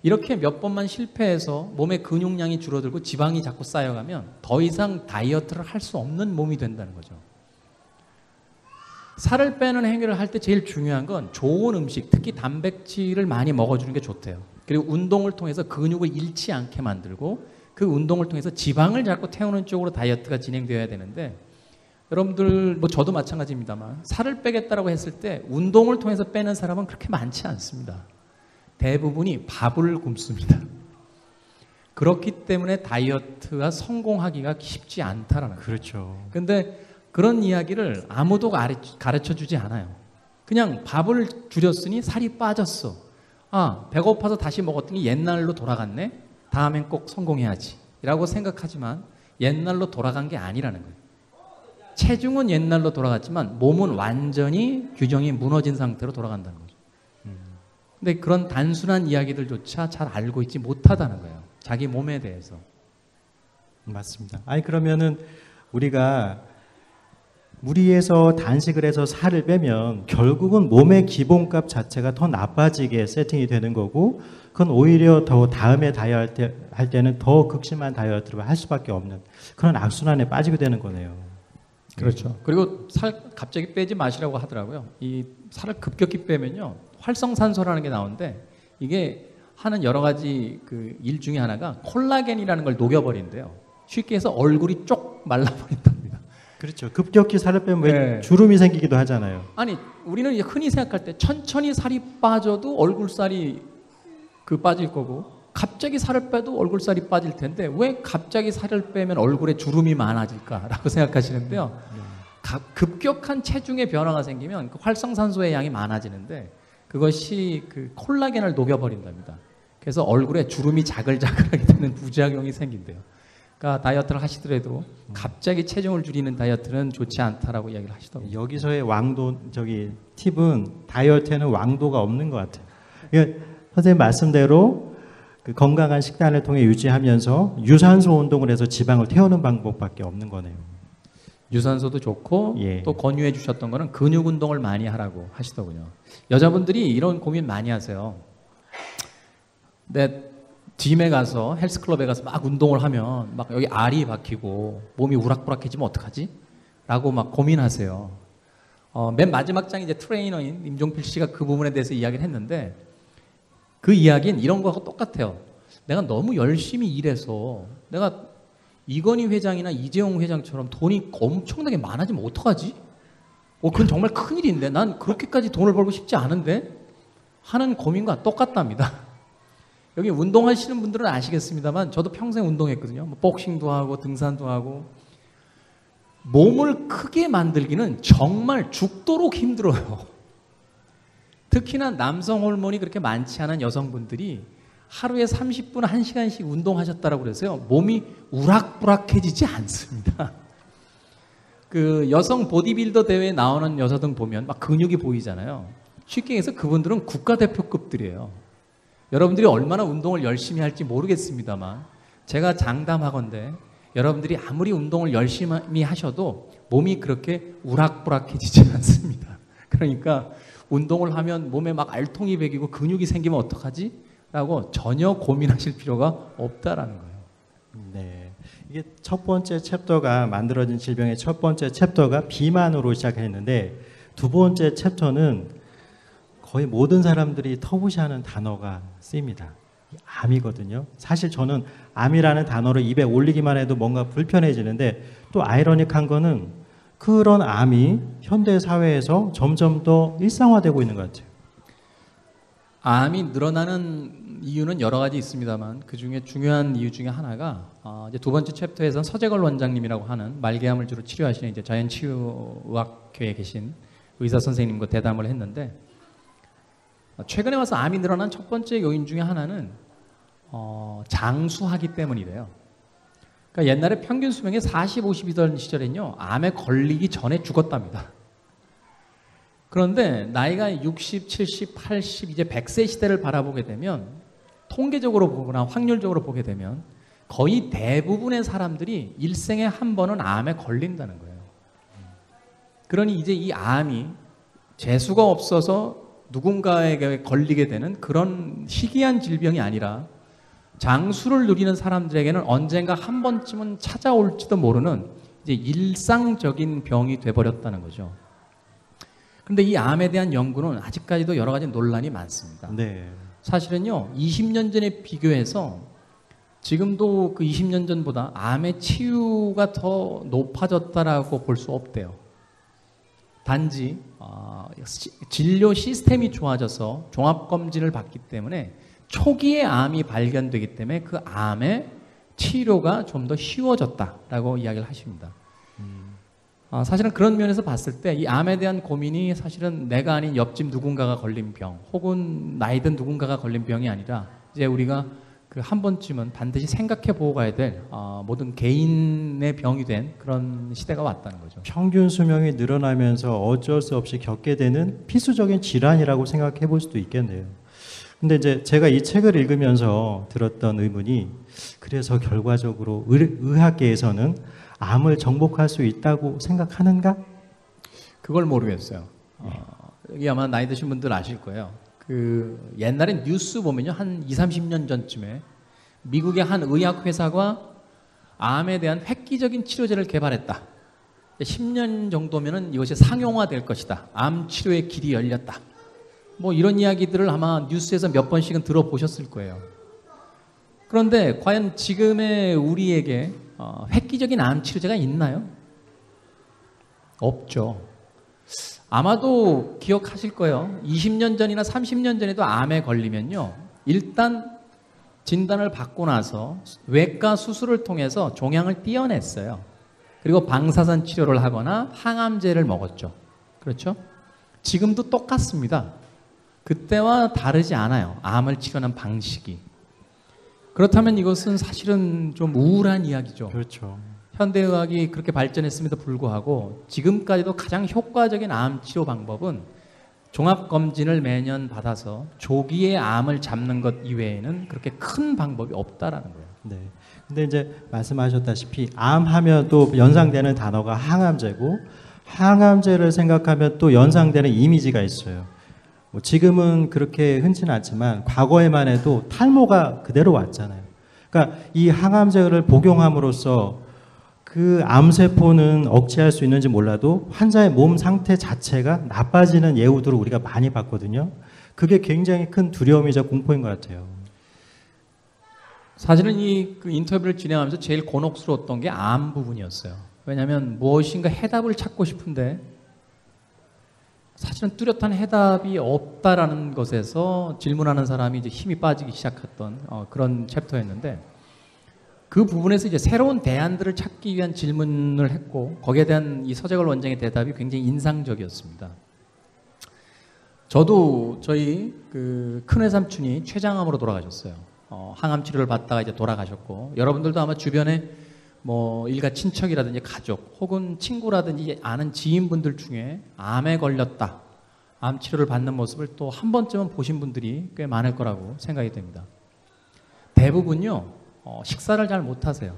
이렇게 몇 번만 실패해서 몸의 근육량이 줄어들고 지방이 자꾸 쌓여가면 더 이상 다이어트를 할 수 없는 몸이 된다는 거죠. 살을 빼는 행위를 할 때 제일 중요한 건 좋은 음식, 특히 단백질을 많이 먹어주는 게 좋대요. 그리고 운동을 통해서 근육을 잃지 않게 만들고 그 운동을 통해서 지방을 자꾸 태우는 쪽으로 다이어트가 진행되어야 되는데, 여러분들 뭐 저도 마찬가지입니다만 살을 빼겠다라고 했을 때 운동을 통해서 빼는 사람은 그렇게 많지 않습니다. 대부분이 밥을 굶습니다. 그렇기 때문에 다이어트가 성공하기가 쉽지 않다라는 거예요. 그렇죠. 근데 그런 이야기를 아무도 가르쳐 주지 않아요. 그냥 밥을 줄였으니 살이 빠졌어. 아, 배고파서 다시 먹었더니 옛날로 돌아갔네. 다음엔 꼭 성공해야지 라고 생각하지만 옛날로 돌아간 게 아니라는 거예요. 체중은 옛날로 돌아갔지만 몸은 완전히 규정이 무너진 상태로 돌아간다는 거죠. 근데 그런 단순한 이야기들조차 잘 알고 있지 못하다는 거예요. 자기 몸에 대해서. 맞습니다. 아니 그러면은 우리가 무리해서 단식을 해서 살을 빼면 결국은 몸의 기본값 자체가 더 나빠지게 세팅이 되는 거고, 그건 오히려 더 다음에 다이어트 할 때는 더 극심한 다이어트를 할 수밖에 없는 그런 악순환에 빠지게 되는 거네요. 그렇죠. 그리고 살 갑자기 빼지 마시라고 하더라고요. 이 살을 급격히 빼면요, 활성산소라는 게 나오는데 이게 하는 여러 가지 그 일 중에 하나가 콜라겐이라는 걸 녹여버린대요. 쉽게 해서 얼굴이 쪽 말라버린답니다. 그렇죠. 급격히 살을 빼면 왜 네. 주름이 생기기도 하잖아요. 아니, 우리는 이제 흔히 생각할 때 천천히 살이 빠져도 얼굴살이 빠질 거고, 갑자기 살을 빼도 얼굴살이 빠질 텐데 왜 갑자기 살을 빼면 얼굴에 주름이 많아질까라고 생각하시는데요. 급격한 체중의 변화가 생기면 그 활성산소의 양이 많아지는데 그것이 그 콜라겐을 녹여버린답니다. 그래서 얼굴에 주름이 자글자글하게 되는 부작용이 생긴대요. 그러니까 다이어트를 하시더라도 갑자기 체중을 줄이는 다이어트는 좋지 않다라고 이야기를 하시더라고요. 여기서의 팁은 다이어트에는 왕도가 없는 것 같아요. 그러니까 선생님 말씀대로 그 건강한 식단을 통해 유지하면서 유산소 운동을 해서 지방을 태우는 방법밖에 없는 거네요. 유산소도 좋고, 예. 또 권유해 주셨던 거는 근육 운동을 많이 하라고 하시더군요. 여자분들이 이런 고민 많이 하세요. 내 짐에 가서 헬스클럽에 가서 막 운동을 하면 막 여기 알이 박히고 몸이 우락부락해지면 어떡하지? 라고 막 고민하세요. 맨 마지막 장에 이제 트레이너인 임종필 씨가 그 부분에 대해서 이야기를 했는데, 그 이야기는 이런 거하고 똑같아요. 내가 너무 열심히 일해서 내가 이건희 회장이나 이재용 회장처럼 돈이 엄청나게 많아지면 어떡하지? 그건 정말 큰일인데 난 그렇게까지 돈을 벌고 싶지 않은데 하는 고민과 똑같답니다. 여기 운동하시는 분들은 아시겠습니다만 저도 평생 운동했거든요. 뭐 복싱도 하고 등산도 하고. 몸을 크게 만들기는 정말 죽도록 힘들어요. 특히나 남성 호르몬이 그렇게 많지 않은 여성분들이 하루에 30분 1시간씩 운동하셨다라고 그래서요, 몸이 우락부락해지지 않습니다. 그 여성 보디빌더 대회에 나오는 여자들 보면 막 근육이 보이잖아요. 쉽게 해서 그분들은 국가대표급들이에요. 여러분들이 얼마나 운동을 열심히 할지 모르겠습니다만 제가 장담하건대 여러분들이 아무리 운동을 열심히 하셔도 몸이 그렇게 우락부락해지지 않습니다. 그러니까 운동을 하면 몸에 막 알통이 배기고 근육이 생기면 어떡하지? 라고 전혀 고민하실 필요가 없다라는 거예요. 네. 이게 첫 번째 챕터가 만들어진 질병의 첫 번째 챕터가 비만으로 시작했는데, 두 번째 챕터는 거의 모든 사람들이 터부시하는 단어가 쓰입니다. 암이거든요. 사실 저는 암이라는 단어를 입에 올리기만 해도 뭔가 불편해지는데, 또 아이러닉한 거는 그런 암이 현대 사회에서 점점 더 일상화되고 있는 것 같아요. 암이 늘어나는 이유는 여러 가지 있습니다만 그 중에 중요한 이유 중에 하나가 이제 두 번째 챕터에서는 서재걸 원장님이라고 하는 말기암을 주로 치료하시는 이제 자연치유의학회에 계신 의사 선생님과 대담을 했는데, 최근에 와서 암이 늘어난 첫 번째 요인 중에 하나는 장수하기 때문이래요. 그러니까 옛날에 평균 수명이 40, 50이던 시절엔요, 암에 걸리기 전에 죽었답니다. 그런데 나이가 60, 70, 80 이제 100세 시대를 바라보게 되면, 통계적으로 보거나 확률적으로 보게 되면 거의 대부분의 사람들이 일생에 한 번은 암에 걸린다는 거예요. 그러니 이제 이 암이 재수가 없어서 누군가에게 걸리게 되는 그런 희귀한 질병이 아니라 장수를 누리는 사람들에게는 언젠가 한 번쯤은 찾아올지도 모르는 이제 일상적인 병이 돼버렸다는 거죠. 그런데 이 암에 대한 연구는 아직까지도 여러 가지 논란이 많습니다. 네. 사실은요, 20년 전에 비교해서 지금도 그 20년 전보다 암의 치유가 더 높아졌다라고 볼 수 없대요. 단지 진료 시스템이 좋아져서 종합검진을 받기 때문에 초기에 암이 발견되기 때문에 그 암의 치료가 좀 더 쉬워졌다라고 이야기를 하십니다. 사실은 그런 면에서 봤을 때 이 암에 대한 고민이 사실은 내가 아닌 옆집 누군가가 걸린 병 혹은 나이든 누군가가 걸린 병이 아니라 이제 우리가 그 한 번쯤은 반드시 생각해 보고 가야 될 모든 개인의 병이 된 그런 시대가 왔다는 거죠. 평균 수명이 늘어나면서 어쩔 수 없이 겪게 되는 필수적인 질환이라고 생각해 볼 수도 있겠네요. 근데 이제 제가 이 책을 읽으면서 들었던 의문이, 그래서 결과적으로 의학계에서는 암을 정복할 수 있다고 생각하는가? 그걸 모르겠어요. 여기 아마 나이 드신 분들 아실 거예요. 그 옛날에 뉴스 보면요, 한 20, 30년 전쯤에 미국의 한 의학 회사가 암에 대한 획기적인 치료제를 개발했다. 10년 정도면은 이것이 상용화될 것이다. 암 치료의 길이 열렸다. 뭐 이런 이야기들을 아마 뉴스에서 몇 번씩은 들어보셨을 거예요. 그런데 과연 지금의 우리에게 획기적인 암 치료제가 있나요? 없죠. 아마도 기억하실 거예요. 20년 전이나 30년 전에도 암에 걸리면요, 일단 진단을 받고 나서 외과 수술을 통해서 종양을 떼어냈어요. 그리고 방사선 치료를 하거나 항암제를 먹었죠. 그렇죠? 지금도 똑같습니다. 그때와 다르지 않아요. 암을 치료하는 방식이. 그렇다면 이것은 사실은 좀 우울한 이야기죠. 그렇죠. 현대의학이 그렇게 발전했음에도 불구하고 지금까지도 가장 효과적인 암 치료 방법은 종합검진을 매년 받아서 조기에 암을 잡는 것 이외에는 그렇게 큰 방법이 없다라는 거예요. 네. 근데 이제 말씀하셨다시피 암하면 또 연상되는 단어가 항암제고, 항암제를 생각하면 또 연상되는 이미지가 있어요. 뭐 지금은 그렇게 흔치는 않지만 과거에만 해도 탈모가 그대로 왔잖아요. 그러니까 이 항암제를 복용함으로써 그 암세포는 억제할 수 있는지 몰라도 환자의 몸 상태 자체가 나빠지는 예우들을 우리가 많이 봤거든요. 그게 굉장히 큰 두려움이자 공포인 것 같아요. 사실은 이 그 인터뷰를 진행하면서 제일 곤혹스러웠던 게 암 부분이었어요. 왜냐하면 무엇인가 해답을 찾고 싶은데 사실은 뚜렷한 해답이 없다라는 것에서 질문하는 사람이 이제 힘이 빠지기 시작했던 그런 챕터였는데, 그 부분에서 이제 새로운 대안들을 찾기 위한 질문을 했고, 거기에 대한 이 서재걸 원장의 대답이 굉장히 인상적이었습니다. 저도 저희 그 큰외삼촌이 췌장암으로 돌아가셨어요. 항암 치료를 받다가 이제 돌아가셨고, 여러분들도 아마 주변에 뭐 일가 친척이라든지 가족 혹은 친구라든지 아는 지인분들 중에 암에 걸렸다, 암 치료를 받는 모습을 또 한 번쯤은 보신 분들이 꽤 많을 거라고 생각이 됩니다. 대부분요, 식사를 잘 못하세요.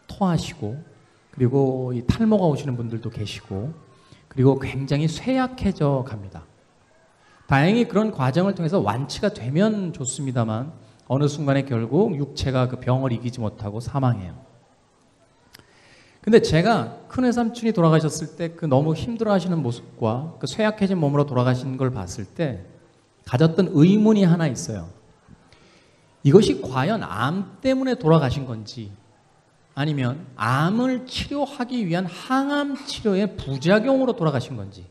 토하시고, 그리고 이 탈모가 오시는 분들도 계시고, 그리고 굉장히 쇠약해져 갑니다. 다행히 그런 과정을 통해서 완치가 되면 좋습니다만 어느 순간에 결국 육체가 그 병을 이기지 못하고 사망해요. 근데 제가 큰외삼촌이 돌아가셨을 때 그 너무 힘들어하시는 모습과 그 쇠약해진 몸으로 돌아가신 걸 봤을 때 가졌던 의문이 하나 있어요. 이것이 과연 암 때문에 돌아가신 건지, 아니면 암을 치료하기 위한 항암 치료의 부작용으로 돌아가신 건지.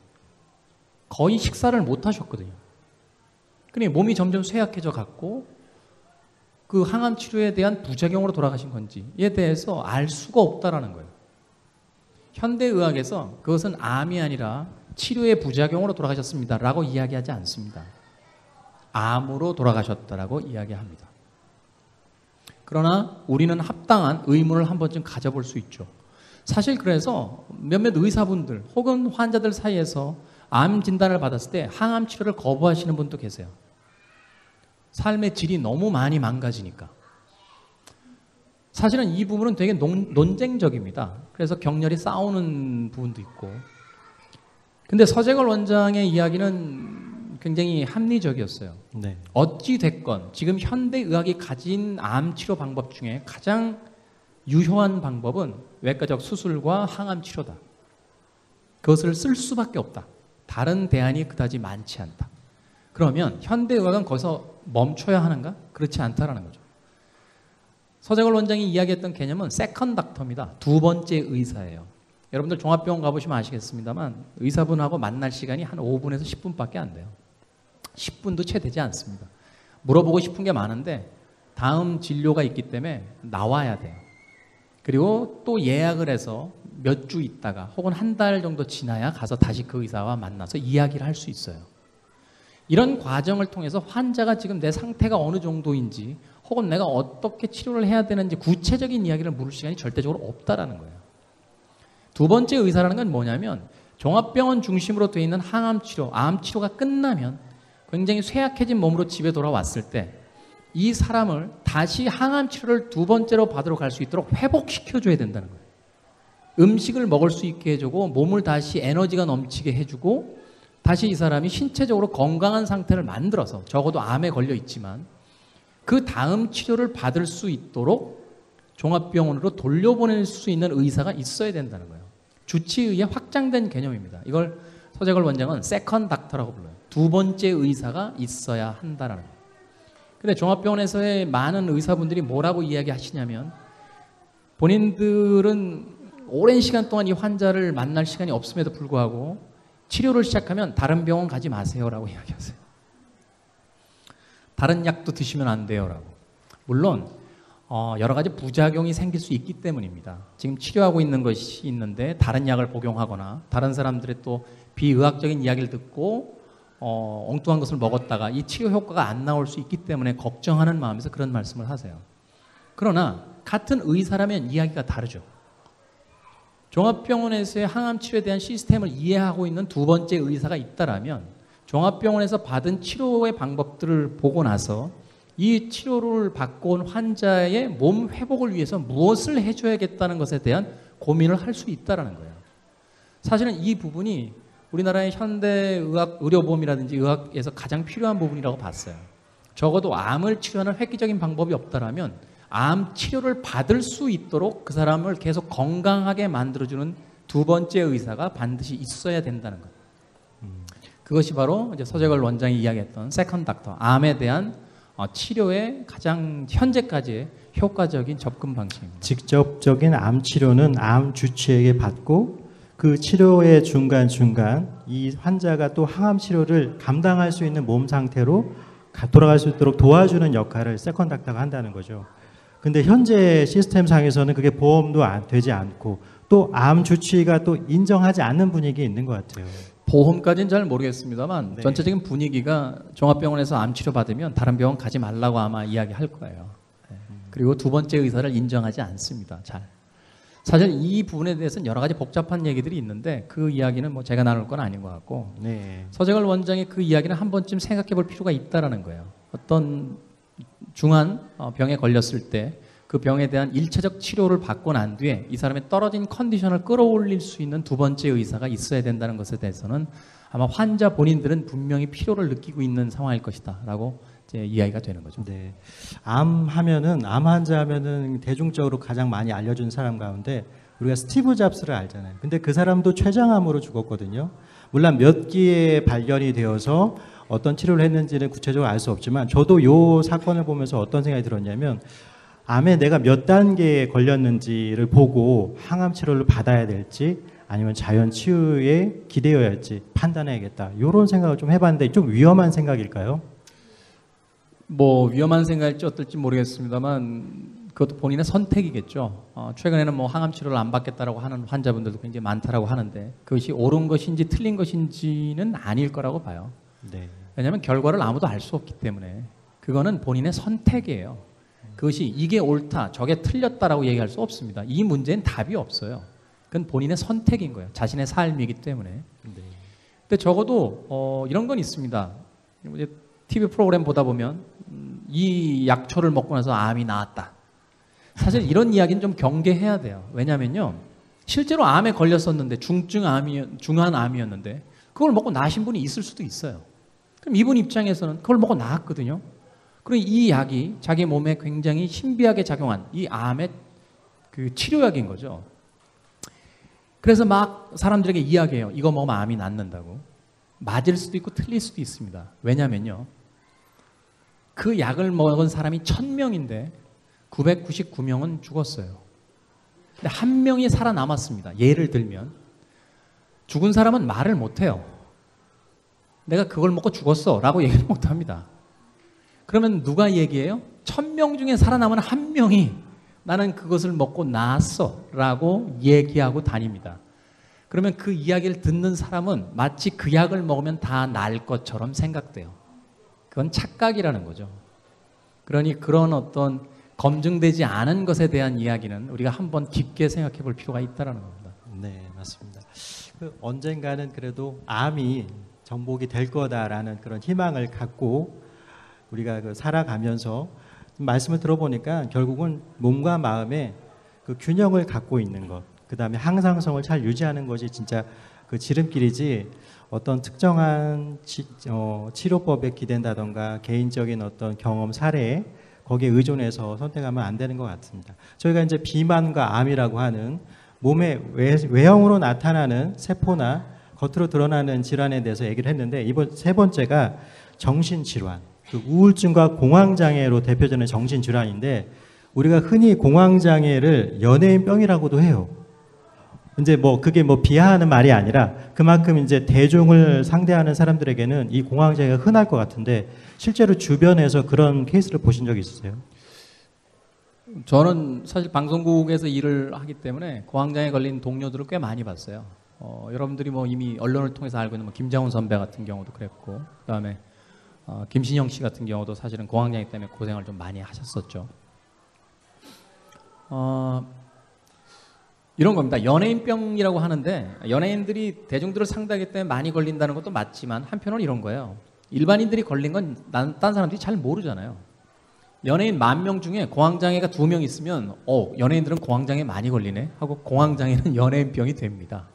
거의 식사를 못 하셨거든요. 그러니 몸이 점점 쇠약해져 갔고, 그 항암 치료에 대한 부작용으로 돌아가신 건지에 대해서 알 수가 없다라는 거예요. 현대의학에서 그것은 암이 아니라 치료의 부작용으로 돌아가셨습니다라고 이야기하지 않습니다. 암으로 돌아가셨다라고 이야기합니다. 그러나 우리는 합당한 의문을 한 번쯤 가져볼 수 있죠. 사실 그래서 몇몇 의사분들 혹은 환자들 사이에서 암 진단을 받았을 때 항암 치료를 거부하시는 분도 계세요. 삶의 질이 너무 많이 망가지니까. 사실은 이 부분은 되게 논쟁적입니다. 그래서 격렬히 싸우는 부분도 있고, 근데 서재걸 원장의 이야기는 굉장히 합리적이었어요. 네. 어찌 됐건 지금 현대의학이 가진 암 치료 방법 중에 가장 유효한 방법은 외과적 수술과 항암 치료다. 그것을 쓸 수밖에 없다. 다른 대안이 그다지 많지 않다. 그러면 현대의학은 거기서 멈춰야 하는가? 그렇지 않다라는 거죠. 서재걸 원장이 이야기했던 개념은 세컨 닥터입니다. 두 번째 의사예요. 여러분들 종합병원 가보시면 아시겠습니다만 의사분하고 만날 시간이 한 5분에서 10분밖에 안 돼요. 10분도 채 되지 않습니다. 물어보고 싶은 게 많은데 다음 진료가 있기 때문에 나와야 돼요. 그리고 또 예약을 해서 몇 주 있다가 혹은 한 달 정도 지나야 가서 다시 그 의사와 만나서 이야기를 할 수 있어요. 이런 과정을 통해서 환자가 지금 내 상태가 어느 정도인지 혹은 내가 어떻게 치료를 해야 되는지 구체적인 이야기를 물을 시간이 절대적으로 없다라는 거예요. 두 번째 의사라는 건 뭐냐면 종합병원 중심으로 되어 있는 항암 치료, 암 치료가 끝나면 굉장히 쇠약해진 몸으로 집에 돌아왔을 때 이 사람을 다시 항암 치료를 두 번째로 받으러 갈 수 있도록 회복시켜줘야 된다는 거예요. 음식을 먹을 수 있게 해주고 몸을 다시 에너지가 넘치게 해주고 다시 이 사람이 신체적으로 건강한 상태를 만들어서 적어도 암에 걸려 있지만 그 다음 치료를 받을 수 있도록 종합병원으로 돌려보낼 수 있는 의사가 있어야 된다는 거예요. 주치의의 확장된 개념입니다. 이걸 서재걸 원장은 세컨 닥터라고 불러요. 두 번째 의사가 있어야 한다라는 거예요. 근데 종합병원에서의 많은 의사분들이 뭐라고 이야기하시냐면 본인들은 오랜 시간 동안 이 환자를 만날 시간이 없음에도 불구하고 치료를 시작하면 다른 병원 가지 마세요라고 이야기하세요. 다른 약도 드시면 안 돼요라고. 물론 여러 가지 부작용이 생길 수 있기 때문입니다. 지금 치료하고 있는 것이 있는데 다른 약을 복용하거나 다른 사람들의 또 비의학적인 이야기를 듣고 엉뚱한 것을 먹었다가 이 치료 효과가 안 나올 수 있기 때문에 걱정하는 마음에서 그런 말씀을 하세요. 그러나 같은 의사라면 이야기가 다르죠. 종합병원에서의 항암 치료에 대한 시스템을 이해하고 있는 두 번째 의사가 있다라면 종합병원에서 받은 치료의 방법들을 보고 나서 이 치료를 받고 온 환자의 몸 회복을 위해서 무엇을 해줘야겠다는 것에 대한 고민을 할 수 있다는 거예요. 사실은 이 부분이 우리나라의 현대의학 의료보험이라든지 의학에서 가장 필요한 부분이라고 봤어요. 적어도 암을 치료하는 획기적인 방법이 없다라면 암 치료를 받을 수 있도록 그 사람을 계속 건강하게 만들어주는 두 번째 의사가 반드시 있어야 된다는 것. 그것이 바로 이제 서재걸 원장이 이야기했던 세컨 닥터, 암에 대한 치료의 가장 현재까지의 효과적인 접근 방식입니다. 직접적인 암 치료는 암 주치에게 받고 그 치료의 중간중간 이 환자가 또 항암 치료를 감당할 수 있는 몸 상태로 돌아갈 수 있도록 도와주는 역할을 세컨 닥터가 한다는 거죠. 근데 현재 시스템 상에서는 그게 보험도 되지 않고 또 암 주치의가 또 인정하지 않는 분위기에 있는 것 같아요. 보험까지는 잘 모르겠습니다만 네. 전체적인 분위기가 종합병원에서 암 치료 받으면 다른 병원 가지 말라고 아마 이야기할 거예요. 네. 그리고 두 번째 의사를 인정하지 않습니다. 잘. 사실 이 부분에 대해서는 여러 가지 복잡한 얘기들이 있는데 그 이야기는 뭐 제가 나눌 건 아닌 것 같고 네. 서재걸 원장의 그 이야기는 한 번쯤 생각해 볼 필요가 있다라는 거예요. 어떤 중한 병에 걸렸을 때 그 병에 대한 일차적 치료를 받고 난 뒤에 이 사람의 떨어진 컨디션을 끌어올릴 수 있는 두 번째 의사가 있어야 된다는 것에 대해서는 아마 환자 본인들은 분명히 필요를 느끼고 있는 상황일 것이다 라고 이제 이야기가 되는 거죠. 네. 암 환자 하면은 대중적으로 가장 많이 알려준 사람 가운데 우리가 스티브 잡스를 알잖아요. 근데 그 사람도 췌장암으로 죽었거든요. 물론 몇 기에 발견이 되어서 어떤 치료를 했는지는 구체적으로 알 수 없지만 저도 이 사건을 보면서 어떤 생각이 들었냐면 암에 내가 몇 단계에 걸렸는지를 보고 항암 치료를 받아야 될지 아니면 자연 치유에 기대어야 할지 판단해야겠다. 이런 생각을 좀 해봤는데 좀 위험한 생각일까요? 뭐 위험한 생각일지 어떨지 모르겠습니다만 그것도 본인의 선택이겠죠. 최근에는 뭐 항암 치료를 안 받겠다라고 하는 환자분들도 굉장히 많다라고 하는데 그것이 옳은 것인지 틀린 것인지는 아닐 거라고 봐요. 네. 왜냐하면 결과를 아무도 알 수 없기 때문에 그거는 본인의 선택이에요. 그것이 이게 옳다, 저게 틀렸다라고 얘기할 수 없습니다. 이 문제는 답이 없어요. 그건 본인의 선택인 거예요. 자신의 삶이기 때문에. 네. 근데 적어도 이런 건 있습니다. 이제 TV 프로그램 보다 보면 이 약초를 먹고 나서 암이 나았다. 사실 이런 이야기는 좀 경계해야 돼요. 왜냐면요. 실제로 암에 걸렸었는데 중한 암이었는데 그걸 먹고 나으신 분이 있을 수도 있어요. 그럼 이분 입장에서는 그걸 먹고 나았거든요. 그리고 이 약이 자기 몸에 굉장히 신비하게 작용한 이 암의 그 치료약인 거죠. 그래서 막 사람들에게 이야기해요. 이거 먹으면 암이 낫는다고. 맞을 수도 있고 틀릴 수도 있습니다. 왜냐면요. 그 약을 먹은 사람이 1000명인데 999명은 죽었어요. 근데 한 명이 살아남았습니다. 예를 들면 죽은 사람은 말을 못해요. 내가 그걸 먹고 죽었어 라고 얘기를 못합니다. 그러면 누가 얘기해요? 1000명 중에 살아남은 한 명이 나는 그것을 먹고 나았어 라고 얘기하고 다닙니다. 그러면 그 이야기를 듣는 사람은 마치 그 약을 먹으면 다 나을 것처럼 생각돼요. 그건 착각이라는 거죠. 그러니 그런 어떤 검증되지 않은 것에 대한 이야기는 우리가 한번 깊게 생각해 볼 필요가 있다는 겁니다. 네, 맞습니다. 언젠가는 그래도 암이 정복이 될 거다라는 그런 희망을 갖고 우리가 살아가면서 말씀을 들어보니까 결국은 몸과 마음의 그 균형을 갖고 있는 것, 그 다음에 항상성을 잘 유지하는 것이 진짜 그 지름길이지 어떤 특정한 치료법에 기댄다던가 개인적인 어떤 경험 사례에 거기에 의존해서 선택하면 안 되는 것 같습니다. 저희가 이제 비만과 암이라고 하는 몸의 외형으로 나타나는 세포나 겉으로 드러나는 질환에 대해서 얘기를 했는데 이번 세 번째가 정신질환, 그 우울증과 공황장애로 대표되는 정신질환인데 우리가 흔히 공황장애를 연예인병이라고도 해요. 이제 그게 비하하는 말이 아니라 그만큼 이제 대중을 상대하는 사람들에게는 이 공황장애가 흔할 것 같은데 실제로 주변에서 그런 케이스를 보신 적이 있으세요? 저는 사실 방송국에서 일을 하기 때문에 공황장애 걸린 동료들을 꽤 많이 봤어요. 여러분들이 이미 언론을 통해서 알고 있는 김장훈 선배 같은 경우도 그랬고, 그다음에 김신영 씨 같은 경우도 사실은 공황장애 때문에 고생을 좀 많이 하셨었죠. 이런 겁니다. 연예인병이라고 하는데 연예인들이 대중들을 상대하기 때문에 많이 걸린다는 것도 맞지만 한편으로는 이런 거예요. 일반인들이 걸린 건 딴 사람들이 잘 모르잖아요. 연예인 10,000명 중에 공황장애가 2명 있으면 연예인들은 공황장애 많이 걸리네 하고 공황장애는 연예인병이 됩니다.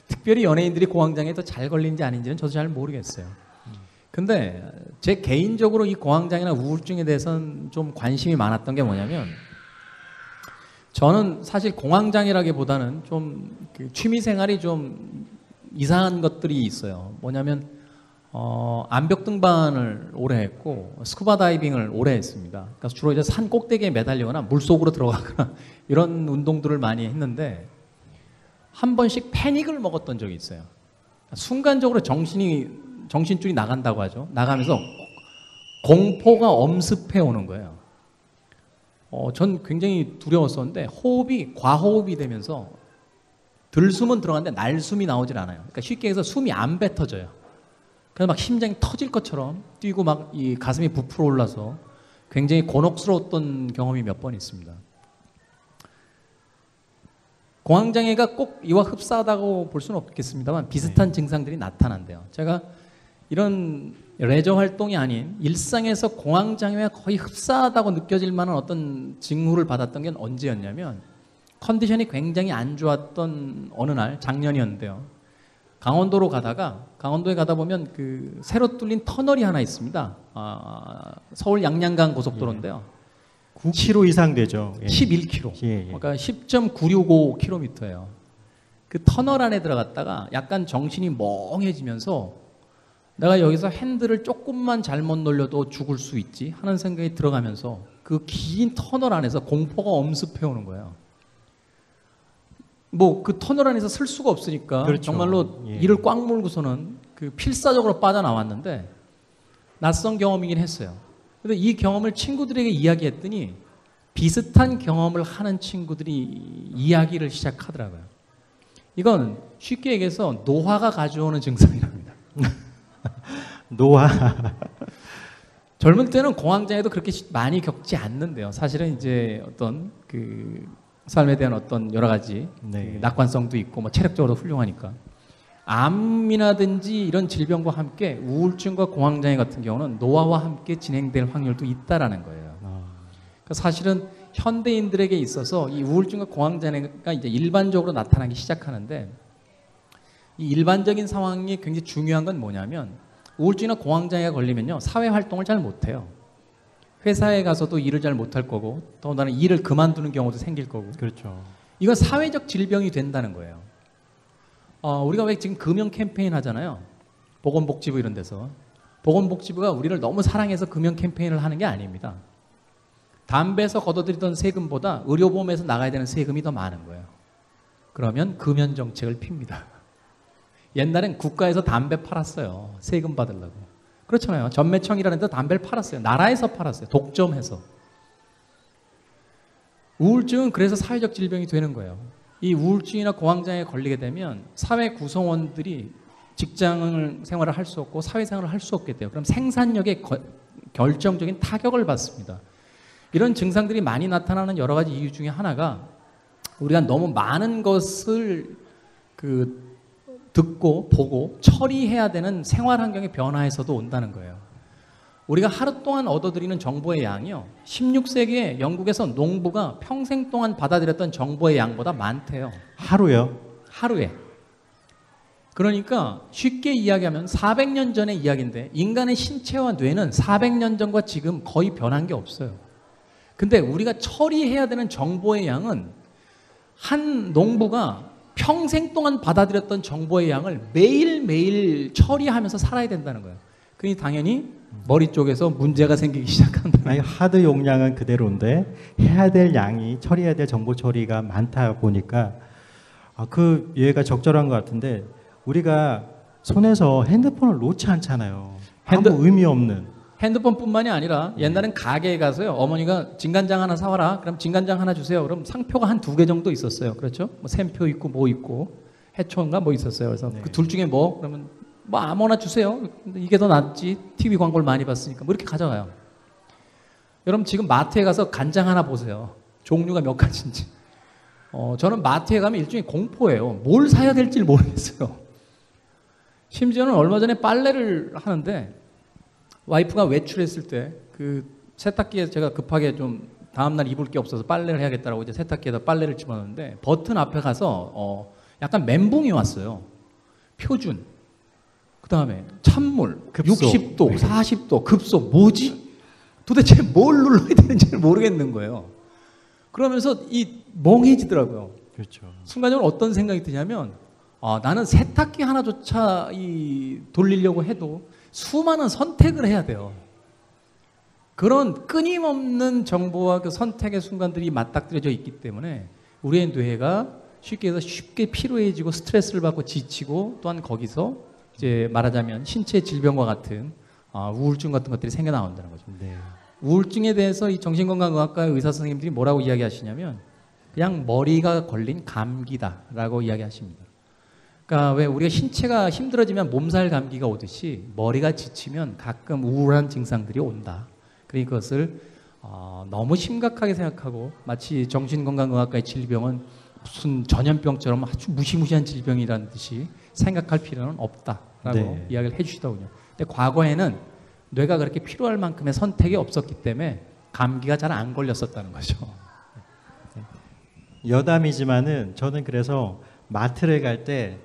특별히 연예인들이 공황장애에 더 잘 걸린지 아닌지는 저도 잘 모르겠어요. 근데 제 개인적으로 이 공황장애나 우울증에 대해서는 좀 관심이 많았던 게 뭐냐면 저는 사실 공황장애라기보다는 좀 취미생활이 좀 이상한 것들이 있어요. 뭐냐면 암벽 등반을 오래 했고 스쿠버 다이빙을 오래 했습니다. 그러니까 주로 이제 산 꼭대기에 매달리거나 물속으로 들어가거나 이런 운동들을 많이 했는데 한 번씩 패닉을 먹었던 적이 있어요. 순간적으로 정신줄이 나간다고 하죠. 나가면서 공포가 엄습해 오는 거예요. 전 굉장히 두려웠었는데 호흡이 과호흡이 되면서 들숨은 들어가는데 날숨이 나오질 않아요. 그러니까 쉽게 해서 숨이 안 뱉어져요. 그래서 막 심장이 터질 것처럼 뛰고 막 이 가슴이 부풀어 올라서 굉장히 곤혹스러웠던 경험이 몇 번 있습니다. 공황장애가 꼭 이와 흡사하다고 볼 수는 없겠습니다만 비슷한 증상들이 나타난대요. 제가 이런 레저 활동이 아닌 일상에서 공황장애와 거의 흡사하다고 느껴질 만한 어떤 징후를 받았던 게 언제였냐면 컨디션이 굉장히 안 좋았던 어느 날 작년이었는데요. 강원도에 가다 보면 그 새로 뚫린 터널이 하나 있습니다. 서울 양양간 고속도로인데요. 9km 이상 되죠. 11km. 그러니까 10.965km예요. 그 터널 안에 들어갔다가 약간 정신이 멍해지면서 내가 여기서 핸들을 조금만 잘못 놀려도 죽을 수 있지 하는 생각이 들어가면서 그 긴 터널 안에서 공포가 엄습해 오는 거예요. 그 터널 안에서 쓸 수가 없으니까 그렇죠. 정말로 이를 꽉 물고서는 그 필사적으로 빠져나왔는데 낯선 경험이긴 했어요. 근데 이 경험을 친구들에게 이야기했더니 비슷한 경험을 하는 친구들이 이야기를 시작하더라고요. 이건 쉽게 얘기해서 노화가 가져오는 증상이랍니다. 노화. 젊을 때는 공황장애도 그렇게 많이 겪지 않는데요. 사실은 이제 어떤 그 삶에 대한 어떤 여러 가지 낙관성도 있고 체력적으로 훌륭하니까 암이라든지 이런 질병과 함께 우울증과 공황장애 같은 경우는 노화와 함께 진행될 확률도 있다라는 거예요. 그러니까 사실은 현대인들에게 있어서 이 우울증과 공황장애가 이제 일반적으로 나타나기 시작하는데 이 일반적인 상황이 굉장히 중요한 건 뭐냐면 우울증이나 공황장애가 걸리면요 사회 활동을 잘 못해요. 회사에 가서도 일을 잘 못할 거고 더군다나 일을 그만두는 경우도 생길 거고. 그렇죠. 이건 사회적 질병이 된다는 거예요. 우리가 왜 지금 금연 캠페인 하잖아요. 보건복지부 이런 데서. 보건복지부가 우리를 너무 사랑해서 금연 캠페인을 하는 게 아닙니다. 담배에서 걷어들이던 세금보다 의료보험에서 나가야 되는 세금이 더 많은 거예요. 그러면 금연 정책을 핍니다. 옛날엔 국가에서 담배 팔았어요. 세금 받으려고. 그렇잖아요. 전매청이라는 데 담배를 팔았어요. 나라에서 팔았어요. 독점해서. 우울증은 그래서 사회적 질병이 되는 거예요. 이 우울증이나 공황장애에 걸리게 되면 사회 구성원들이 직장 생활을 할 수 없고 사회생활을 할 수 없게 돼요. 그럼 생산력에 결정적인 타격을 받습니다. 이런 증상들이 많이 나타나는 여러 가지 이유 중에 하나가 우리가 너무 많은 것을 듣고 보고 처리해야 되는 생활 환경의 변화에서도 온다는 거예요. 우리가 하루 동안 얻어들이는 정보의 양이요. 16세기에 영국에서 농부가 평생 동안 받아들였던 정보의 양보다 많대요. 하루요? 하루에. 그러니까 쉽게 이야기하면 400년 전의 이야기인데 인간의 신체와 뇌는 400년 전과 지금 거의 변한 게 없어요. 근데 우리가 처리해야 되는 정보의 양은 한 농부가 평생 동안 받아들였던 정보의 양을 매일매일 처리하면서 살아야 된다는 거예요. 그러니 당연히 머리 쪽에서 문제가 생기기 시작한다. 아니, 하드 용량은 그대로인데 해야 될 양이 처리해야 될 정보 처리가 많다 보니까 그 얘가 적절한 것 같은데 우리가 손에서 핸드폰을 놓지 않잖아요. 아무 의미 없는. 핸드폰뿐만이 아니라 옛날엔 가게에 가서요. 어머니가 진간장 하나 사와라. 그럼 진간장 하나 주세요. 그럼 상표가 한 2개 정도 있었어요. 그렇죠? 뭐 샘표 있고 뭐 있고 해초인가 뭐 있었어요. 그래서 네. 그 둘 중에 뭐 그러면 뭐 아무나 주세요. 이게 더 낫지. TV 광고를 많이 봤으니까 뭐 이렇게 가져가요. 여러분 지금 마트에 가서 간장 하나 보세요. 종류가 몇 가지인지. 저는 마트에 가면 일종의 공포예요. 뭘 사야 될지 모르겠어요. 심지어는 얼마 전에 빨래를 하는데 와이프가 외출했을 때 그 세탁기에 제가 급하게 좀 다음날 입을 게 없어서 빨래를 해야겠다라고 이제 세탁기에다 빨래를 집어넣는데 버튼 앞에 가서 약간 멘붕이 왔어요. 표준. 그 다음에 찬물, 급속. 60도, 40도, 급속, 뭐지? 도대체 뭘 눌러야 되는지 모르겠는 거예요. 그러면서 멍해지더라고요. 그렇죠. 순간적으로 어떤 생각이 드냐면 나는 세탁기 하나조차 돌리려고 해도 수많은 선택을 해야 돼요. 그런 끊임없는 정보와 그 선택의 순간들이 맞닥뜨려져 있기 때문에 우리의 뇌가 쉽게 피로해지고 스트레스를 받고 지치고 또한 거기서 이제 말하자면 신체 질병과 같은 우울증 같은 것들이 생겨나온다는 거죠. 네. 우울증에 대해서 이 정신건강의학과의 의사 선생님들이 뭐라고 이야기하시냐면 그냥 머리가 걸린 감기다라고 이야기하십니다. 그러니까 왜 우리가 신체가 힘들어지면 몸살 감기가 오듯이 머리가 지치면 가끔 우울한 증상들이 온다. 그러니 그것을 너무 심각하게 생각하고 마치 정신건강의학과의 질병은 무슨 전염병처럼 아주 무시무시한 질병이라는 듯이 생각할 필요는 없다라고 네. 이야기를 해주시더군요. 근데 과거에는 뇌가 그렇게 필요할 만큼의 선택이 없었기 때문에 감기가 잘 안 걸렸었다는 거죠. 여담이지만은 저는 그래서 마트를 갈 때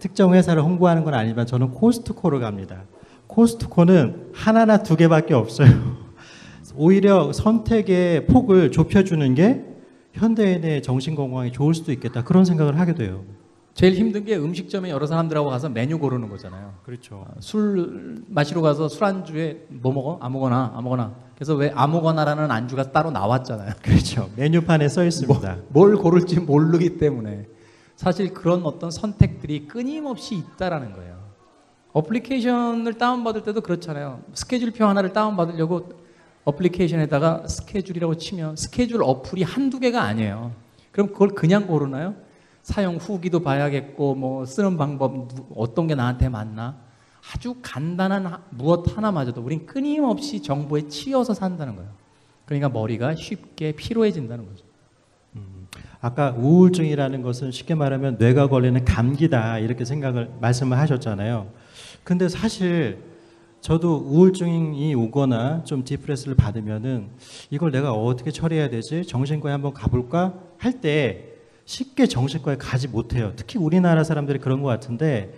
특정 회사를 홍보하는 건 아니지만 저는 코스트코를 갑니다. 코스트코는 하나나 2개밖에 없어요. 오히려 선택의 폭을 좁혀주는 게 현대인의 정신건강에 좋을 수도 있겠다. 그런 생각을 하게 돼요. 제일 힘든 게 음식점에 여러 사람들하고 가서 메뉴 고르는 거잖아요. 그렇죠. 술 마시러 가서 술안주에 뭐 먹어? 아무거나. 그래서 왜 아무거나라는 안주가 따로 나왔잖아요. 그렇죠. 메뉴판에 써 있습니다. 뭘 고를지 모르기 때문에 사실 그런 어떤 선택들이 끊임없이 있다라는 거예요. 어플리케이션을 다운받을 때도 그렇잖아요. 스케줄표 하나를 다운받으려고 어플리케이션에다가 스케줄이라고 치면 스케줄 어플이 1-2개가 아니에요. 그럼 그걸 그냥 고르나요? 사용 후기도 봐야겠고 뭐 쓰는 방법 어떤 게 나한테 맞나? 아주 간단한 무엇 하나마저도 우린 끊임없이 정보에 치여서 산다는 거예요. 그러니까 머리가 쉽게 피로해진다는 거죠. 아까 우울증이라는 것은 쉽게 말하면 뇌가 걸리는 감기다 이렇게 말씀을 하셨잖아요. 근데 사실 저도 우울증이 오거나 좀 디프레스를 받으면은 이걸 내가 어떻게 처리해야 되지? 정신과에 한번 가볼까? 할 때 쉽게 정신과에 가지 못해요. 특히 우리나라 사람들이 그런 것 같은데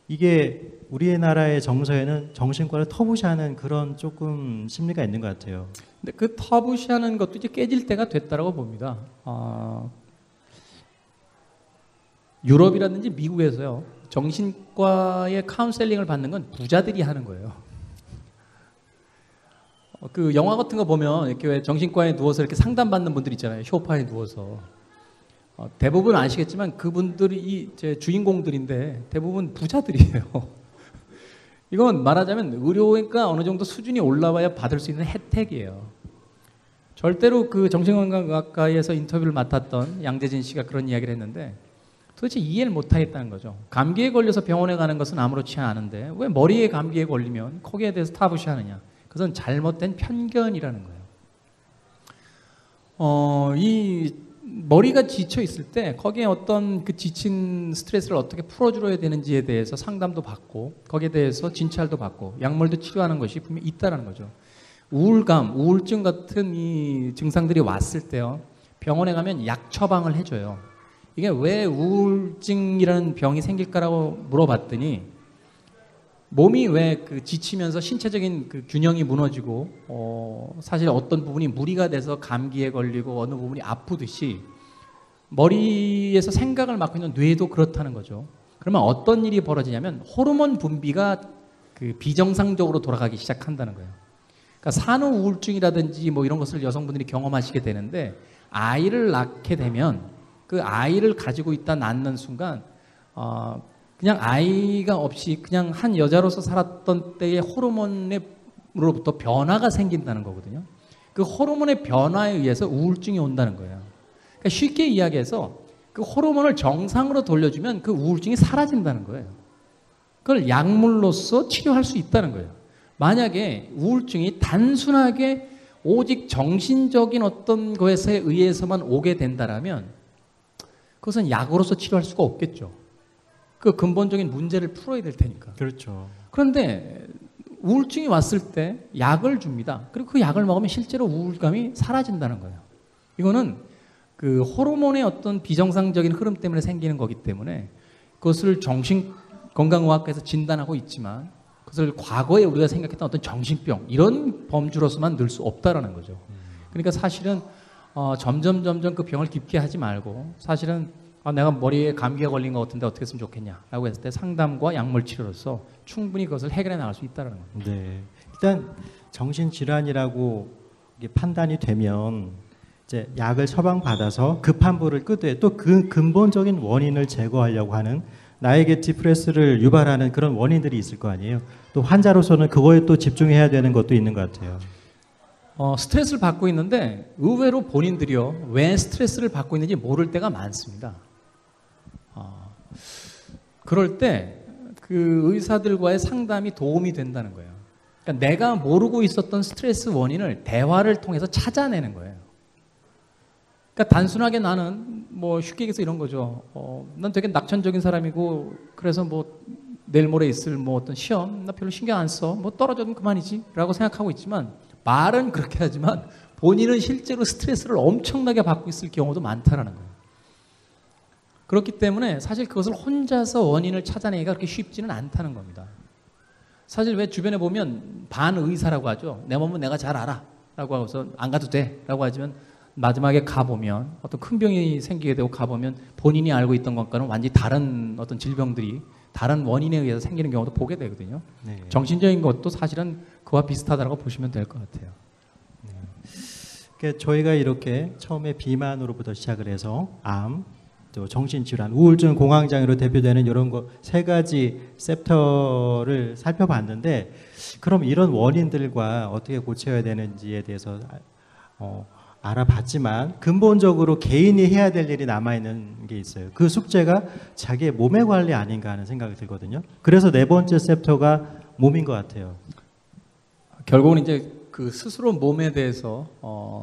이게 우리나라의 정서에는 정신과를 터부시하는 그런 조금 심리가 있는 것 같아요. 근데 그 터부시하는 것도 이제 깨질 때가 됐다라고 봅니다. 유럽이라든지 미국에서요, 정신과의 카운셀링을 받는 건 부자들이 하는 거예요. 그 영화 같은 거 보면 이렇게 왜 정신과에 누워서 이렇게 상담받는 분들 있잖아요. 소파에 누워서. 대부분 아시겠지만 그분들이 제 주인공들인데 대부분 부자들이에요. 이건 말하자면 의료가 어느 정도 수준이 올라와야 받을 수 있는 혜택이에요. 절대로 그 정신건강학과에서 인터뷰를 맡았던 양재진 씨가 그런 이야기를 했는데 도대체 이해를 못하겠다는 거죠. 감기에 걸려서 병원에 가는 것은 아무렇지 않은데 왜 머리에 감기에 걸리면 거기에 대해서 타부시하느냐. 그것은 잘못된 편견이라는 거예요. 이 머리가 지쳐 있을 때 거기에 어떤 그 지친 스트레스를 어떻게 풀어줘야 되는지에 대해서 상담도 받고 거기에 대해서 진찰도 받고 약물도 치료하는 것이 분명히 있다는 거죠. 우울감, 우울증 같은 이 증상들이 왔을 때요, 병원에 가면 약 처방을 해줘요. 이게 왜 우울증이라는 병이 생길까라고 물어봤더니 몸이 왜 그 지치면서 신체적인 그 균형이 무너지고 사실 어떤 부분이 무리가 돼서 감기에 걸리고 어느 부분이 아프듯이 머리에서 생각을 맡고 있는 뇌도 그렇다는 거죠. 그러면 어떤 일이 벌어지냐면 호르몬 분비가 그 비정상적으로 돌아가기 시작한다는 거예요. 그러니까 산후 우울증이라든지 뭐 이런 것을 여성분들이 경험하시게 되는데 아이를 낳게 되면 그 아이를 가지고 있다 낳는 순간 그냥 아이가 없이 그냥 한 여자로서 살았던 때의 호르몬으로부터 변화가 생긴다는 거거든요. 그 호르몬의 변화에 의해서 우울증이 온다는 거예요. 그러니까 쉽게 이야기해서 그 호르몬을 정상으로 돌려주면 그 우울증이 사라진다는 거예요. 그걸 약물로서 치료할 수 있다는 거예요. 만약에 우울증이 단순하게 오직 정신적인 어떤 것에 의해서만 오게 된다라면 그것은 약으로서 치료할 수가 없겠죠. 그 근본적인 문제를 풀어야 될 테니까. 그렇죠. 그런데 우울증이 왔을 때 약을 줍니다. 그리고 그 약을 먹으면 실제로 우울감이 사라진다는 거예요. 이거는 그 호르몬의 어떤 비정상적인 흐름 때문에 생기는 거기 때문에 그것을 정신건강의학과에서 진단하고 있지만 그것을 과거에 우리가 생각했던 어떤 정신병 이런 범주로서만 늘 수 없다라는 거죠. 그러니까 사실은 점점 그 병을 깊게 하지 말고 사실은 내가 머리에 감기가 걸린 것 같은데 어떻게 했으면 좋겠냐라고 했을 때 상담과 약물 치료로서 충분히 그것을 해결해 나갈 수 있다는 겁니다. 네. 일단 정신질환이라고 이게 판단이 되면 이제 약을 처방받아서 급한 불을 끄되 또 그 근본적인 원인을 제거하려고 하는 나에게 디프레스를 유발하는 그런 원인들이 있을 거 아니에요. 또 환자로서는 그거에 또 집중해야 되는 것도 있는 것 같아요. 스트레스를 받고 있는데 의외로 본인들이요 왜 스트레스를 받고 있는지 모를 때가 많습니다. 그럴 때 그 의사들과의 상담이 도움이 된다는 거예요. 그러니까 내가 모르고 있었던 스트레스 원인을 대화를 통해서 찾아내는 거예요. 그러니까 단순하게 나는 뭐 쉽게 얘기해서 이런 거죠. 난 되게 낙천적인 사람이고 그래서 뭐 내일 모레 있을 뭐 어떤 시험 나 별로 신경 안 써. 뭐 떨어져도 그만이지라고 생각하고 있지만 말은 그렇게 하지만 본인은 실제로 스트레스를 엄청나게 받고 있을 경우도 많다라는 거예요. 그렇기 때문에 사실 그것을 혼자서 원인을 찾아내기가 그렇게 쉽지는 않다는 겁니다. 사실 왜 주변에 보면 반의사라고 하죠. 내 몸은 내가 잘 알아 라고 하고서 안 가도 돼 라고 하지만 마지막에 가보면 어떤 큰 병이 생기게 되고 가보면 본인이 알고 있던 것과는 완전히 다른 어떤 질병들이 다른 원인에 의해서 생기는 경우도 보게 되거든요. 네. 정신적인 것도 사실은 그와 비슷하다고 보시면 될 것 같아요. 네. 그러니까 저희가 이렇게 처음에 비만으로부터 시작을 해서 암, 또 정신질환, 우울증, 공황장애로 대표되는 이런 거 세 가지 챕터를 살펴봤는데 그럼 이런 원인들과 어떻게 고쳐야 되는지에 대해서 알아봤지만 근본적으로 개인이 해야 될 일이 남아있는 게 있어요. 그 숙제가 자기의 몸의 관리 아닌가 하는 생각이 들거든요. 그래서 네 번째 챕터가 몸인 것 같아요. 결국은 이제 그 스스로 몸에 대해서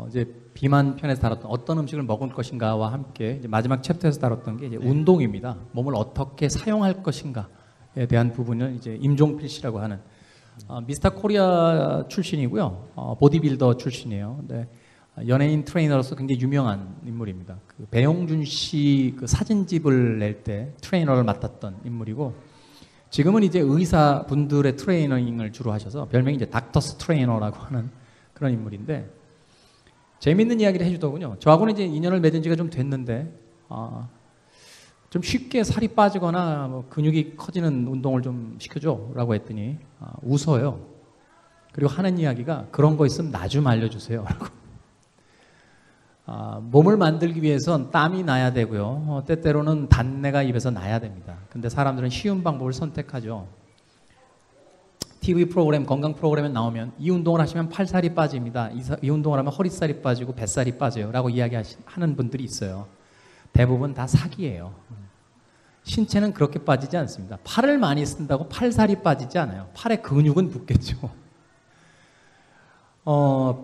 이제 비만 편에서 다뤘던 어떤 음식을 먹을 것인가와 함께 이제 마지막 챕터에서 다뤘던 게 이제 운동입니다. 몸을 어떻게 사용할 것인가에 대한 부분을 이제 임종필 씨라고 하는 미스터 코리아 출신이고요. 보디빌더 출신이에요. 근데 연예인 트레이너로서 굉장히 유명한 인물입니다. 그 배용준 씨 그 사진집을 낼 때 트레이너를 맡았던 인물이고, 지금은 이제 의사분들의 트레이닝을 주로 하셔서 별명이 이제 닥터스 트레이너라고 하는 그런 인물인데, 재밌는 이야기를 해주더군요. 저하고는 이제 인연을 맺은 지가 좀 됐는데, 좀 쉽게 살이 빠지거나 뭐 근육이 커지는 운동을 좀 시켜줘라고 했더니 웃어요. 그리고 하는 이야기가 그런 거 있으면 나 좀 알려주세요. 몸을 만들기 위해선 땀이 나야 되고요. 때때로는 단내가 입에서 나야 됩니다. 근데 사람들은 쉬운 방법을 선택하죠. TV 프로그램, 건강 프로그램에 나오면 이 운동을 하시면 팔살이 빠집니다. 이 운동을 하면 허리살이 빠지고 뱃살이 빠져요. 라고 이야기하는 분들이 있어요. 대부분 다 사기예요. 신체는 그렇게 빠지지 않습니다. 팔을 많이 쓴다고 팔살이 빠지지 않아요. 팔의 근육은 붙겠죠.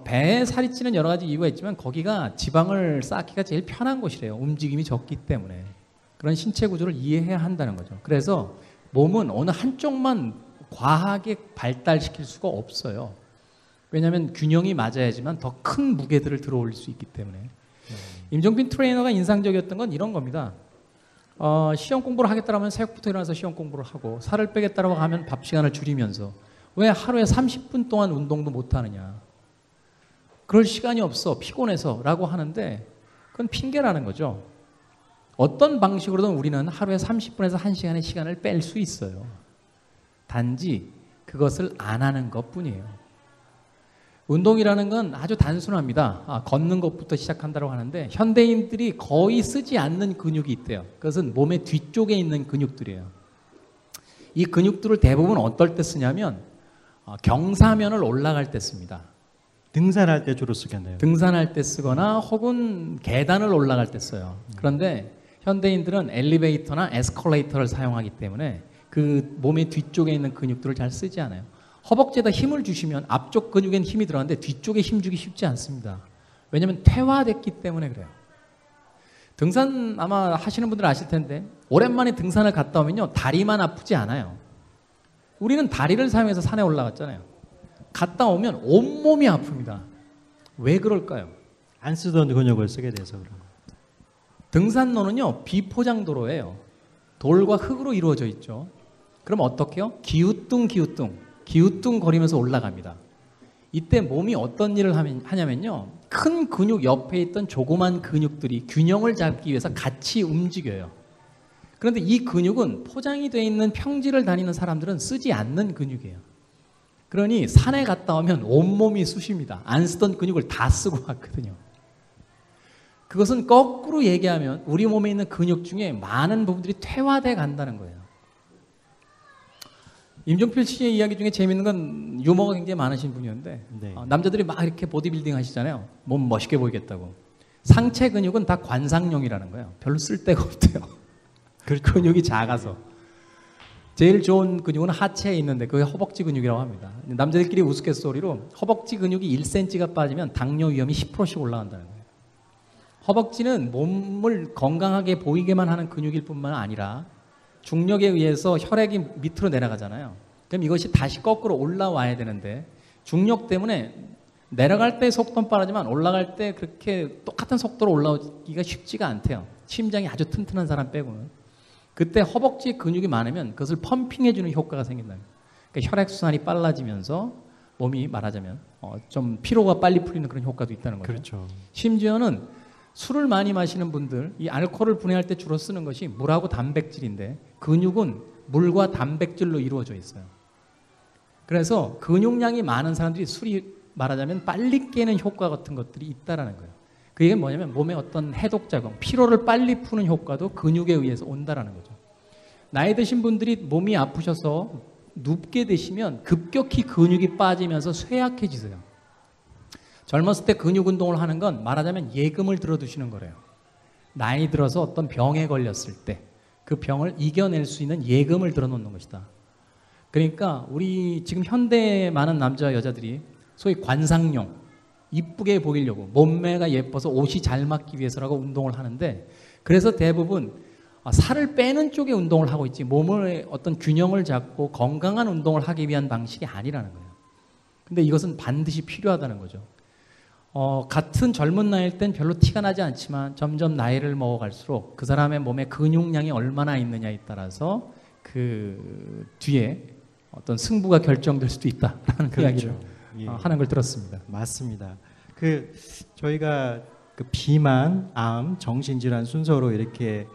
배에 살이 찌는 여러 가지 이유가 있지만 거기가 지방을 쌓기가 제일 편한 곳이래요. 움직임이 적기 때문에. 그런 신체 구조를 이해해야 한다는 거죠. 그래서 몸은 어느 한쪽만 과하게 발달시킬 수가 없어요. 왜냐하면 균형이 맞아야지만 더 큰 무게들을 들어올릴 수 있기 때문에. 임종빈 트레이너가 인상적이었던 건 이런 겁니다. 시험 공부를 하겠다면 새벽부터 일어나서 시험 공부를 하고, 살을 빼겠다고 하면 밥 시간을 줄이면서, 왜 하루에 30분 동안 운동도 못 하느냐. 그럴 시간이 없어, 피곤해서 라고 하는데, 그건 핑계라는 거죠. 어떤 방식으로든 우리는 하루에 30분에서 1시간의 시간을 뺄 수 있어요. 단지 그것을 안 하는 것뿐이에요. 운동이라는 건 아주 단순합니다. 걷는 것부터 시작한다고 하는데, 현대인들이 거의 쓰지 않는 근육이 있대요. 그것은 몸의 뒤쪽에 있는 근육들이에요. 이 근육들을 대부분 어떨 때 쓰냐면 경사면을 올라갈 때 씁니다. 등산할 때 주로 쓰겠네요. 등산할 때 쓰거나 혹은 계단을 올라갈 때 써요. 그런데 현대인들은 엘리베이터나 에스컬레이터를 사용하기 때문에 그 몸의 뒤쪽에 있는 근육들을 잘 쓰지 않아요. 허벅지에다 힘을 주시면 앞쪽 근육엔 힘이 들어가는데 뒤쪽에 힘 주기 쉽지 않습니다. 왜냐하면 퇴화됐기 때문에 그래요. 등산 아마 하시는 분들 아실 텐데, 오랜만에 등산을 갔다 오면요, 다리만 아프지 않아요. 우리는 다리를 사용해서 산에 올라갔잖아요. 갔다 오면 온몸이 아픕니다. 왜 그럴까요? 안 쓰던 근육을 쓰게 돼서 그런 거예요. 등산로는요, 비포장도로예요. 돌과 흙으로 이루어져 있죠. 그럼 어떻게 해요? 기우뚱 거리면서 올라갑니다. 이때 몸이 어떤 일을 하냐면요, 큰 근육 옆에 있던 조그만 근육들이 균형을 잡기 위해서 같이 움직여요. 그런데 이 근육은 포장이 되어 있는 평지를 다니는 사람들은 쓰지 않는 근육이에요. 그러니 산에 갔다 오면 온몸이 쑤십니다. 안 쓰던 근육을 다 쓰고 왔거든요. 그것은 거꾸로 얘기하면 우리 몸에 있는 근육 중에 많은 부분들이 퇴화돼 간다는 거예요. 임종필 씨의 이야기 중에 재밌는 건 유머가 굉장히 많으신 분이었는데, 네. 남자들이 막 이렇게 보디빌딩 하시잖아요. 몸 멋있게 보이겠다고. 상체 근육은 다 관상용이라는 거예요. 별로 쓸데가 없대요. 근육이 작아서. 제일 좋은 근육은 하체에 있는데 그게 허벅지 근육이라고 합니다. 남자들끼리 우스갯소리로 허벅지 근육이 1cm가 빠지면 당뇨 위험이 10%씩 올라간다는 거예요. 허벅지는 몸을 건강하게 보이게만 하는 근육일 뿐만 아니라 중력에 의해서 혈액이 밑으로 내려가잖아요. 그럼 이것이 다시 거꾸로 올라와야 되는데, 중력 때문에 내려갈 때 속도는 빠르지만 올라갈 때 그렇게 똑같은 속도로 올라오기가 쉽지가 않대요. 심장이 아주 튼튼한 사람 빼고는. 그때 허벅지에 근육이 많으면 그것을 펌핑해주는 효과가 생긴다. 그러니까 혈액순환이 빨라지면서 몸이 말하자면 좀 피로가 빨리 풀리는 그런 효과도 있다는 거죠. 그렇죠. 심지어는 술을 많이 마시는 분들, 이 알코올을 분해할 때 주로 쓰는 것이 물하고 단백질인데, 근육은 물과 단백질로 이루어져 있어요. 그래서 근육량이 많은 사람들이 술이 말하자면 빨리 깨는 효과 같은 것들이 있다라는 거예요. 그게 뭐냐면 몸의 어떤 해독작용, 피로를 빨리 푸는 효과도 근육에 의해서 온다라는 거죠. 나이 드신 분들이 몸이 아프셔서 눕게 되시면 급격히 근육이 빠지면서 쇠약해지세요. 젊었을 때 근육 운동을 하는 건 말하자면 예금을 들어두시는 거래요. 나이 들어서 어떤 병에 걸렸을 때 그 병을 이겨낼 수 있는 예금을 들어놓는 것이다. 그러니까 우리 지금 현대의 많은 남자 여자들이 소위 관상용, 이쁘게 보이려고, 몸매가 예뻐서 옷이 잘 맞기 위해서라고 운동을 하는데, 그래서 대부분 살을 빼는 쪽에 운동을 하고 있지 몸의 어떤 균형을 잡고 건강한 운동을 하기 위한 방식이 아니라는 거예요. 근데 이것은 반드시 필요하다는 거죠. 같은 젊은 나이일 땐 별로 티가 나지 않지만 점점 나이를 먹어갈수록 그 사람의 몸에 근육량이 얼마나 있느냐에 따라서 그 뒤에 어떤 승부가 결정될 수도 있다라는 그렇죠. 이야기를 예. 하는 걸 들었습니다. 맞습니다. 저희가 그 비만, 암, 정신질환 순서로 이렇게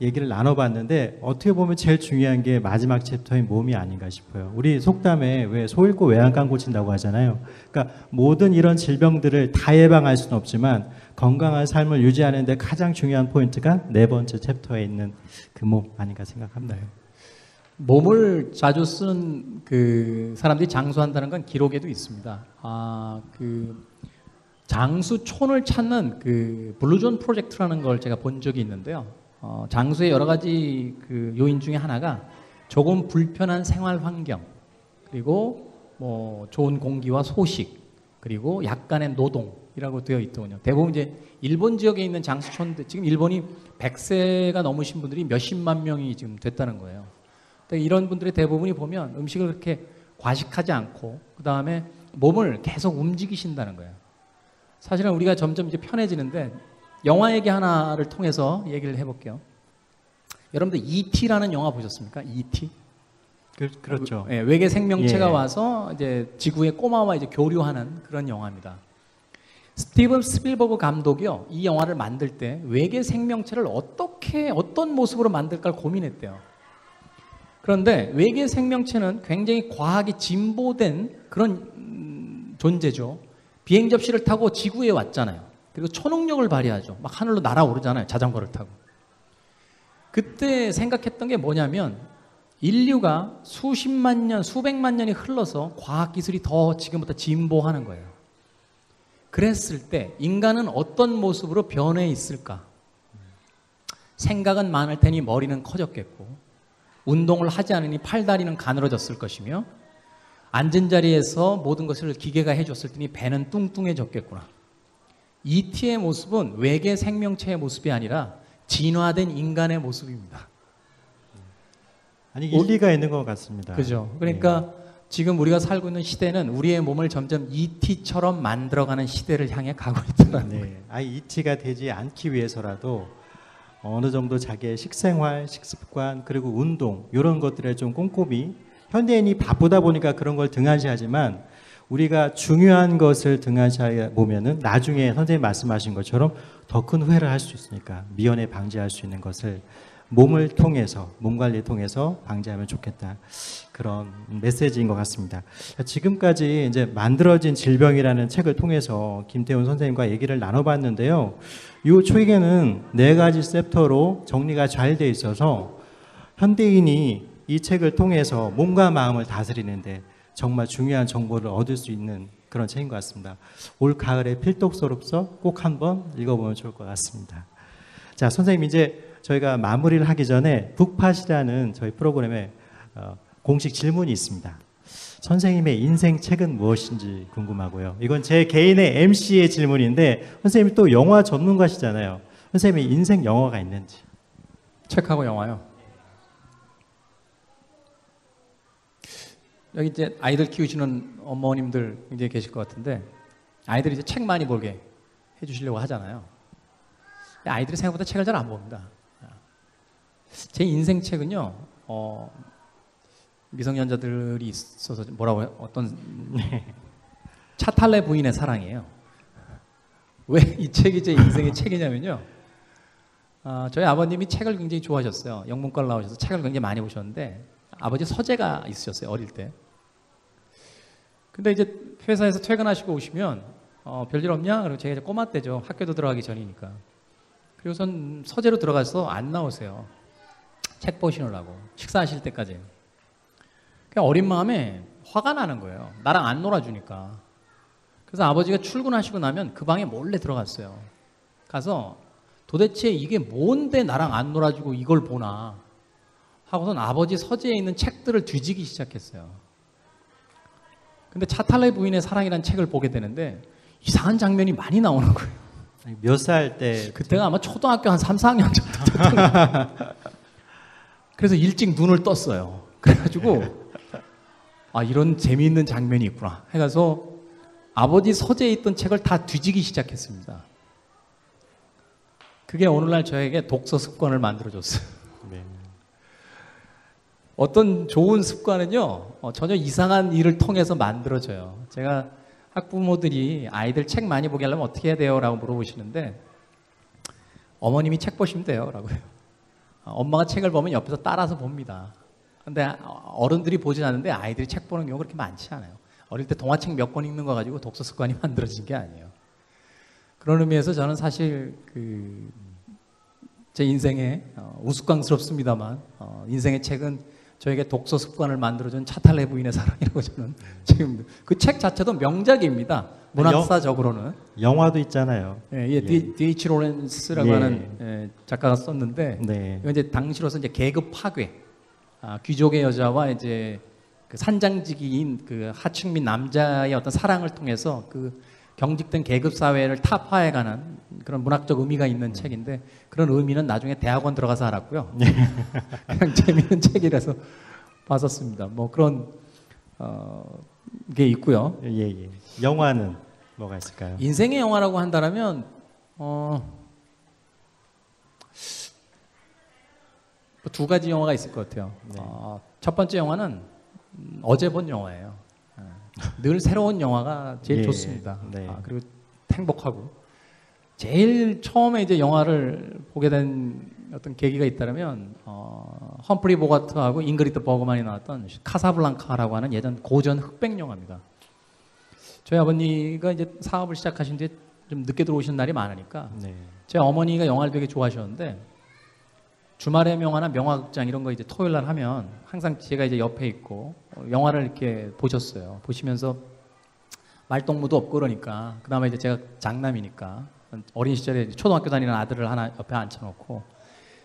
얘기를 나눠봤는데 어떻게 보면 제일 중요한 게 마지막 챕터인 몸이 아닌가 싶어요. 우리 속담에 왜 소 잃고 외양간 고친다고 하잖아요. 그러니까 모든 이런 질병들을 다 예방할 수는 없지만 건강한 삶을 유지하는 데 가장 중요한 포인트가 네 번째 챕터에 있는 그 몸 아닌가 생각합니다. 네. 몸을 자주 쓰는 그 사람들이 장수한다는 건 기록에도 있습니다. 그 장수촌을 찾는 그 블루존 프로젝트라는 걸 제가 본 적이 있는데요. 장수의 여러 가지 그 요인 중에 하나가 조금 불편한 생활 환경, 그리고 뭐 좋은 공기와 소식, 그리고 약간의 노동이라고 되어 있더군요. 대부분 이제 일본 지역에 있는 장수촌들, 지금 일본이 100세가 넘으신 분들이 몇십만 명이 지금 됐다는 거예요. 이런 분들의 대부분이 보면 음식을 그렇게 과식하지 않고 그 다음에 몸을 계속 움직이신다는 거예요. 사실은 우리가 점점 이제 편해지는데 영화 얘기 하나를 통해서 얘기를 해볼게요. 여러분들 E.T.라는 영화 보셨습니까? E.T. 그렇죠. 예, 외계 생명체가 예. 와서 이제 지구의 꼬마와 이제 교류하는 그런 영화입니다. 스티븐 스필버그 감독이요, 이 영화를 만들 때 외계 생명체를 어떤 모습으로 만들까 고민했대요. 그런데 외계 생명체는 굉장히 과학이 진보된 그런 존재죠. 비행 접시를 타고 지구에 왔잖아요. 그리고 초능력을 발휘하죠. 막 하늘로 날아오르잖아요. 자전거를 타고. 그때 생각했던 게 뭐냐면 인류가 수십만 년, 수백만 년이 흘러서 과학기술이 더 지금보다 진보하는 거예요. 그랬을 때 인간은 어떤 모습으로 변해 있을까? 생각은 많을 테니 머리는 커졌겠고, 운동을 하지 않으니 팔다리는 가늘어졌을 것이며, 앉은 자리에서 모든 것을 기계가 해줬을 테니 배는 뚱뚱해졌겠구나. E.T의 모습은 외계 생명체의 모습이 아니라 진화된 인간의 모습입니다. 아니 일리가 있는 것 같습니다. 그죠. 그러니까 지금 우리가 살고 있는 시대는 우리의 몸을 점점 E.T처럼 만들어가는 시대를 향해 가고 있다는 거예요. 아예 E.T가 되지 않기 위해서라도 어느 정도 자기의 식생활, 식습관, 그리고 운동 이런 것들에 좀 꼼꼼히, 현대인이 바쁘다 보니까 그런 걸 등한시하지만 우리가 중요한 것을 등한시하게 보면은 나중에 선생님 말씀하신 것처럼 더 큰 후회를 할 수 있으니까 미연에 방지할 수 있는 것을 몸을 통해서, 몸 관리를 통해서 방지하면 좋겠다. 그런 메시지인 것 같습니다. 지금까지 이제 만들어진 질병이라는 책을 통해서 김태훈 선생님과 얘기를 나눠봤는데요. 이 책에는 4가지 챕터로 정리가 잘 돼 있어서 현대인이 이 책을 통해서 몸과 마음을 다스리는데 정말 중요한 정보를 얻을 수 있는 그런 책인 것 같습니다. 올 가을에 필독서로서 꼭 한번 읽어보면 좋을 것 같습니다. 자, 선생님 이제 저희가 마무리를 하기 전에 북팟이라는 저희 프로그램에 공식 질문이 있습니다. 선생님의 인생 책은 무엇인지 궁금하고요. 이건 제 개인의 MC의 질문인데 선생님이 또 영화 전문가시잖아요. 선생님의 인생 영화가 있는지. 책하고 영화요. 여기 이제 아이들 키우시는 어머님들 굉장히 계실 것 같은데 아이들이 이제 책 많이 보게 해주시려고 하잖아요. 아이들이 생각보다 책을 잘 안 봅니다. 제 인생 책은요, 미성년자들이 있어서 뭐라고 해요? 어떤 차탈레 부인의 사랑이에요. 왜 이 책이 제 인생의 책이냐면요. 저희 아버님이 책을 굉장히 좋아하셨어요. 영문과를 나오셔서 책을 굉장히 많이 보셨는데 아버지 서재가 있으셨어요, 어릴 때. 근데 이제 회사에서 퇴근하시고 오시면 별일 없냐? 그리고 제가 이제 꼬마 때죠. 학교도 들어가기 전이니까. 그리고선 서재로 들어가서 안 나오세요. 책 보시느라고. 식사하실 때까지. 그냥 어린 마음에 화가 나는 거예요. 나랑 안 놀아주니까. 그래서 아버지가 출근하시고 나면 그 방에 몰래 들어갔어요. 가서 도대체 이게 뭔데 나랑 안 놀아주고 이걸 보나 하고선 아버지 서재에 있는 책들을 뒤지기 시작했어요. 근데 차탈레 부인의 사랑이라는 책을 보게 되는데 이상한 장면이 많이 나오는 거예요. 몇 살 때? 그때가 아마 초등학교 한 3, 4학년 정도. 그래서 일찍 눈을 떴어요. 그래가지고 이런 재미있는 장면이 있구나 해가서 아버지 서재에 있던 책을 다 뒤지기 시작했습니다. 그게 오늘날 저에게 독서 습관을 만들어줬어요. 네. 어떤 좋은 습관은요, 전혀 이상한 일을 통해서 만들어져요. 제가 학부모들이 아이들 책 많이 보게 하려면 어떻게 해야 돼요? 라고 물어보시는데, 어머님이 책 보시면 돼요. 라고 해요. 엄마가 책을 보면 옆에서 따라서 봅니다. 근데 어른들이 보진 않는데 아이들이 책 보는 경우가 그렇게 많지 않아요. 어릴 때 동화책 몇 권 읽는 거 가지고 독서 습관이 만들어진 게 아니에요. 그런 의미에서 저는 사실 제 인생에 우스꽝스럽습니다만 인생의 책은 저에게 독서 습관을 만들어준 차탈레 부인의 사랑이라고 저는 지금 그 책 자체도 명작입니다. 문학사적으로는 영화도 있잖아요. 예, D.H. 로렌스라고 예. 하는 작가가 썼는데 네. 이건 이제 당시로서 이제 계급 파괴, 귀족의 여자와 이제 그 산장지기인 그 하층민 남자의 어떤 사랑을 통해서 그 경직된 계급 사회를 타파해가는 그런 문학적 의미가 있는 책인데 그런 의미는 나중에 대학원 들어가서 알았고요. 그냥 재미있는 책이라서 봤었습니다. 뭐 그런 게 있고요. 예. 영화는 뭐가 있을까요? 인생의 영화라고 한다면 두 가지 영화가 있을 것 같아요. 네. 첫 번째 영화는 어제 본 영화예요. 늘 새로운 영화가 제일 예, 좋습니다. 네. 그리고 행복하고 제일 처음에 이제 영화를 보게 된 어떤 계기가 있다면 험프리 보가트하고 잉그리드 버그만이 나왔던 카사블랑카라고 하는 예전 고전 흑백 영화입니다. 저희 아버님가 이제 사업을 시작하신 뒤에 좀 늦게 들어오신 날이 많으니까 네. 제 어머니가 영화를 되게 좋아하셨는데 주말에 명화나 명화극장 이런 거 이제 토요일 날 하면 항상 제가 이제 옆에 있고 영화를 이렇게 보셨어요. 보시면서 말동무도 없고 그러니까 그다음에 이제 제가 장남이니까 어린 시절에 초등학교 다니는 아들을 하나 옆에 앉혀놓고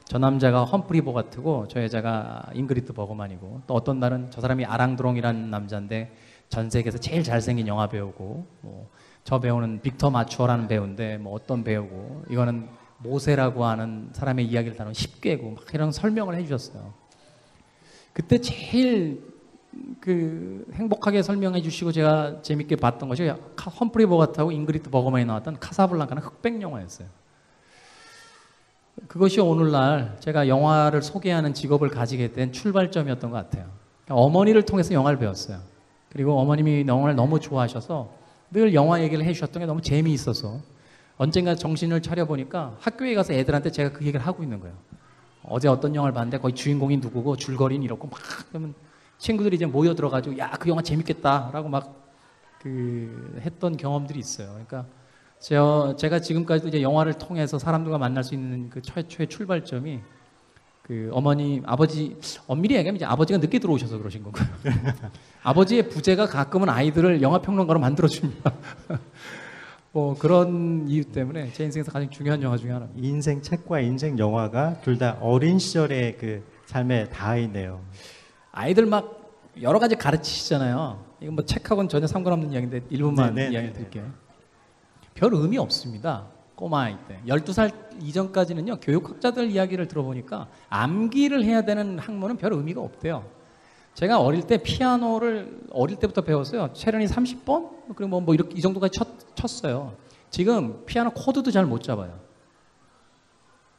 저 남자가 험프리 보가트고 저 여자가 잉그리드 버그만이고 또 어떤 날은 저 사람이 아랑드롱이라는 남자인데 전 세계에서 제일 잘생긴 영화 배우고 뭐 저 배우는 빅터 마추어라는 배우인데 뭐 어떤 배우고 이거는 모세라고 하는 사람의 이야기를 다룬 10개고 막 이런 설명을 해주셨어요. 그때 제일 행복하게 설명해 주시고 제가 재밌게 봤던 것이 험프리 보가트하고 잉그리드 버그만이 나왔던 카사블랑카는 흑백 영화였어요. 그것이 오늘날 제가 영화를 소개하는 직업을 가지게 된 출발점이었던 것 같아요. 그러니까 어머니를 통해서 영화를 배웠어요. 그리고 어머님이 영화를 너무 좋아하셔서 늘 영화 얘기를 해주셨던 게 너무 재미있어서 언젠가 정신을 차려보니까 학교에 가서 애들한테 제가 그 얘기를 하고 있는 거예요. 어제 어떤 영화를 봤는데 거기 주인공이 누구고 줄거리는 이렇고 막 그러면 친구들이 이제 모여 들어가지고 야, 그 영화 재밌겠다라고 막 했던 경험들이 있어요. 그러니까 제가 지금까지도 이제 영화를 통해서 사람들과 만날 수 있는 그 최초의 출발점이 어머니, 아버지, 엄밀히 얘기하면 이제 아버지가 늦게 들어오셔서 그러신 건가요? 아버지의 부재가 가끔은 아이들을 영화 평론가로 만들어줍니다. 뭐 그런 이유 때문에 제 인생에서 가장 중요한 영화 중에 하나입니다. 인생 책과 인생 영화가 둘 다 어린 시절의 그 삶에 닿아 있네요. 아이들 막 여러 가지 가르치시잖아요. 이건 뭐 책하고는 전혀 상관없는 이야기인데 1분만 이야기 드릴게요. 별 의미 없습니다. 꼬마 아이 때 12살 이전까지는요, 교육학자들 이야기를 들어보니까 암기를 해야 되는 학문은 별 의미가 없대요. 제가 어릴 때 피아노를 어릴 때부터 배웠어요. 체르니 30번? 그리고 뭐 이렇게 이 정도까지 쳤어요. 지금 피아노 코드도 잘 못 잡아요.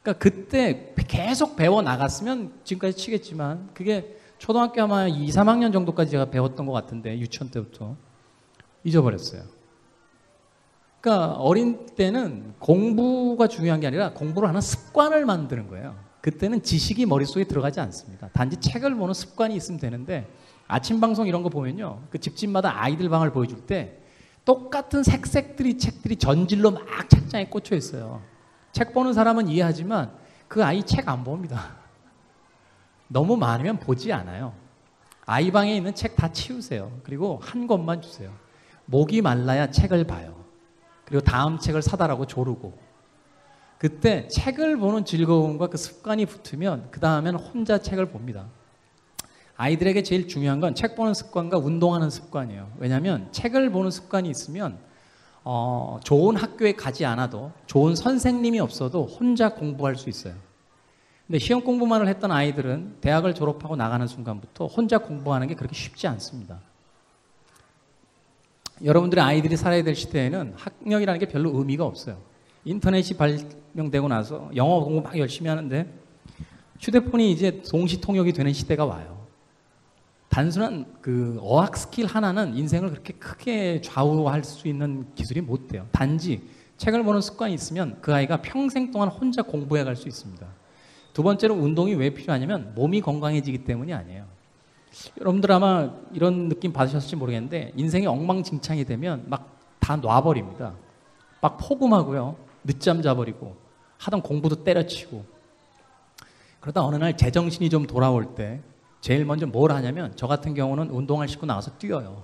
그러니까 그때 계속 배워 나갔으면 지금까지 치겠지만 그게 초등학교 아마 2, 3학년 정도까지 제가 배웠던 것 같은데 유치원 때부터 잊어버렸어요. 그러니까 어린 때는 공부가 중요한 게 아니라 공부를 하는 습관을 만드는 거예요. 그때는 지식이 머릿속에 들어가지 않습니다. 단지 책을 보는 습관이 있으면 되는데 아침 방송 이런 거 보면요, 그 집집마다 아이들 방을 보여줄 때 똑같은 책들이 전질로 막 책장에 꽂혀 있어요. 책 보는 사람은 이해하지만 그 아이 책 안 봅니다. 너무 많으면 보지 않아요. 아이 방에 있는 책 다 치우세요. 그리고 한 권만 주세요. 목이 말라야 책을 봐요. 그리고 다음 책을 사달라고 조르고. 그때 책을 보는 즐거움과 그 습관이 붙으면 그 다음에는 혼자 책을 봅니다. 아이들에게 제일 중요한 건 책 보는 습관과 운동하는 습관이에요. 왜냐하면 책을 보는 습관이 있으면 좋은 학교에 가지 않아도 좋은 선생님이 없어도 혼자 공부할 수 있어요. 근데 시험 공부만을 했던 아이들은 대학을 졸업하고 나가는 순간부터 혼자 공부하는 게 그렇게 쉽지 않습니다. 여러분들의 아이들이 살아야 될 시대에는 학력이라는 게 별로 의미가 없어요. 인터넷이 발명되고 나서 영어 공부 막 열심히 하는데 휴대폰이 이제 동시 통역이 되는 시대가 와요. 단순한 그 어학 스킬 하나는 인생을 그렇게 크게 좌우할 수 있는 기술이 못 돼요. 단지 책을 보는 습관이 있으면 그 아이가 평생 동안 혼자 공부해 갈 수 있습니다. 두 번째로 운동이 왜 필요하냐면 몸이 건강해지기 때문이 아니에요. 여러분들 아마 이런 느낌 받으셨을지 모르겠는데 인생이 엉망진창이 되면 막 다 놔버립니다. 막 포금하고요. 늦잠 자버리고 하던 공부도 때려치고 그러다 어느 날 제정신이 좀 돌아올 때 제일 먼저 뭘 하냐면 저 같은 경우는 운동을 싣고 나가서 뛰어요.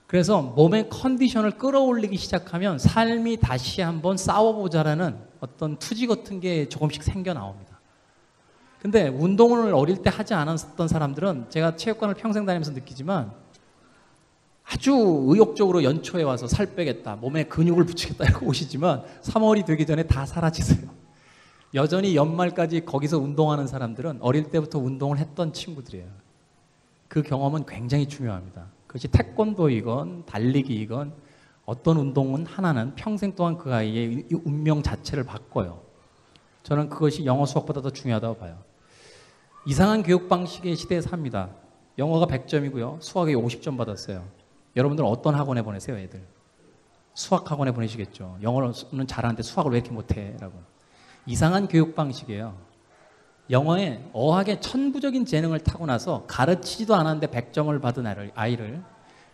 그래서 몸의 컨디션을 끌어올리기 시작하면 삶이 다시 한번 싸워보자라는 어떤 투지 같은 게 조금씩 생겨나옵니다. 근데 운동을 어릴 때 하지 않았던 사람들은 제가 체육관을 평생 다니면서 느끼지만 아주 의욕적으로 연초에 와서 살 빼겠다, 몸에 근육을 붙이겠다 이러고 오시지만 3월이 되기 전에 다 사라지세요. 여전히 연말까지 거기서 운동하는 사람들은 어릴 때부터 운동을 했던 친구들이에요. 그 경험은 굉장히 중요합니다. 그것이 태권도이건 달리기이건 어떤 운동은 하나는 평생 동안 그 아이의 운명 자체를 바꿔요. 저는 그것이 영어 수학보다 더 중요하다고 봐요. 이상한 교육 방식의 시대에 삽니다. 영어가 100점이고요. 수학에 50점 받았어요. 여러분들 어떤 학원에 보내세요, 애들? 수학 학원에 보내시겠죠. 영어는 잘하는데 수학을 왜 이렇게 못해? 라고. 이상한 교육 방식이에요. 영어에 어학에 천부적인 재능을 타고나서 가르치지도 않았는데 100점을 받은 아이를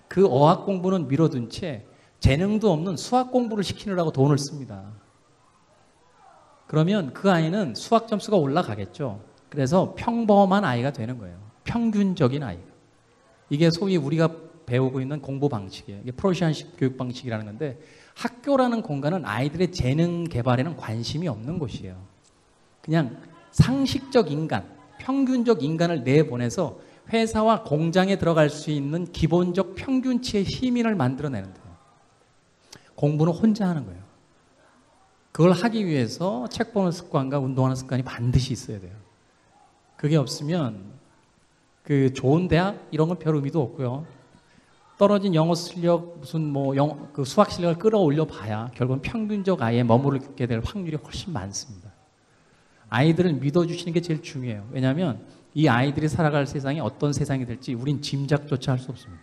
그 어학 공부는 미뤄둔 채 재능도 없는 수학 공부를 시키느라고 돈을 씁니다. 그러면 그 아이는 수학 점수가 올라가겠죠. 그래서 평범한 아이가 되는 거예요. 평균적인 아이가. 이게 소위 우리가 배우고 있는 공부 방식이에요. 이게 프로시안식 교육 방식이라는 건데 학교라는 공간은 아이들의 재능 개발에는 관심이 없는 곳이에요. 그냥 상식적 인간, 평균적 인간을 내보내서 회사와 공장에 들어갈 수 있는 기본적 평균치의 시민을 만들어내는 거예요. 공부는 혼자 하는 거예요. 그걸 하기 위해서 책 보는 습관과 운동하는 습관이 반드시 있어야 돼요. 그게 없으면 그 좋은 대학 이런 건 별 의미도 없고요. 떨어진 영어 실력 무슨 그 수학 실력을 끌어올려 봐야 결국은 평균적 아이에 머무르게 될 확률이 훨씬 많습니다. 아이들을 믿어주시는 게 제일 중요해요. 왜냐하면 이 아이들이 살아갈 세상이 어떤 세상이 될지 우린 짐작조차 할 수 없습니다.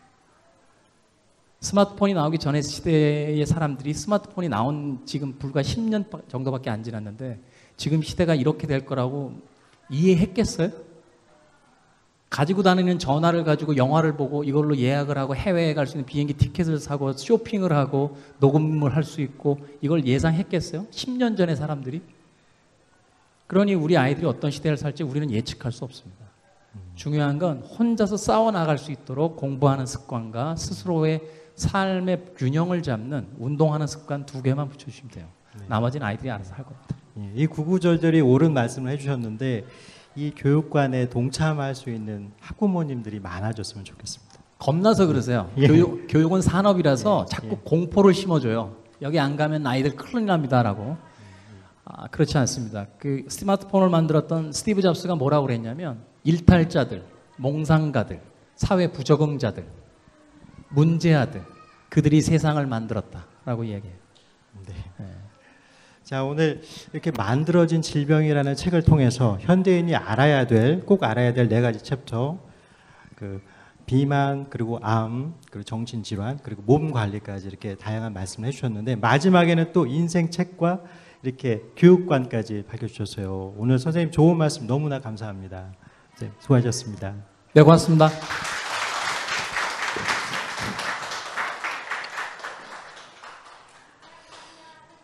스마트폰이 나오기 전에 시대의 사람들이 스마트폰이 나온 지금 불과 10년 정도밖에 안 지났는데 지금 시대가 이렇게 될 거라고 이해했겠어요? 가지고 다니는 전화를 가지고 영화를 보고 이걸로 예약을 하고 해외에 갈 수 있는 비행기 티켓을 사고 쇼핑을 하고 녹음을 할 수 있고 이걸 예상했겠어요? 10년 전에 사람들이? 그러니 우리 아이들이 어떤 시대를 살지 우리는 예측할 수 없습니다. 중요한 건 혼자서 싸워나갈 수 있도록 공부하는 습관과 스스로의 삶의 균형을 잡는 운동하는 습관 2개만 붙여주시면 돼요. 네. 나머지는 아이들이 알아서 할 겁니다. 이 구구절절히 옳은 말씀을 해주셨는데 이 교육관에 동참할 수 있는 학부모님들이 많아졌으면 좋겠습니다. 겁나서 그러세요. 예. 교육은 산업이라서 예. 자꾸 공포를 심어줘요. 여기 안 가면 아이들 큰일 납니다라고. 그렇지 않습니다. 그 스마트폰을 만들었던 스티브 잡스가 뭐라고 그랬냐면 일탈자들, 몽상가들, 사회 부적응자들, 문제아들 그들이 세상을 만들었다라고 이야기해요. 네. 자, 오늘 이렇게 만들어진 질병이라는 책을 통해서 현대인이 꼭 알아야 될 4가지 챕터, 그 비만, 그리고 암, 그리고 정신질환, 그리고 몸 관리까지 이렇게 다양한 말씀을 해주셨는데 마지막에는 또 인생 책과 이렇게 교육관까지 밝혀주셨어요. 오늘 선생님 좋은 말씀 너무나 감사합니다. 네, 수고하셨습니다. 네, 고맙습니다.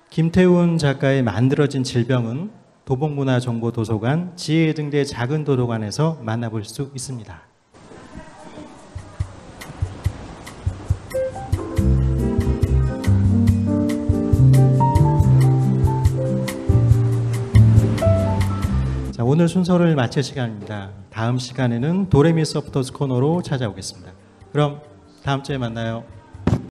김태훈 작가의 만들어진 질병은 도봉문화정보도서관 지혜등대 작은 도서관에서 만나볼 수 있습니다. 자, 오늘 순서를 마칠 시간입니다. 다음 시간에는 도레미 서프터스 코너로 찾아오겠습니다. 그럼 다음 주에 만나요.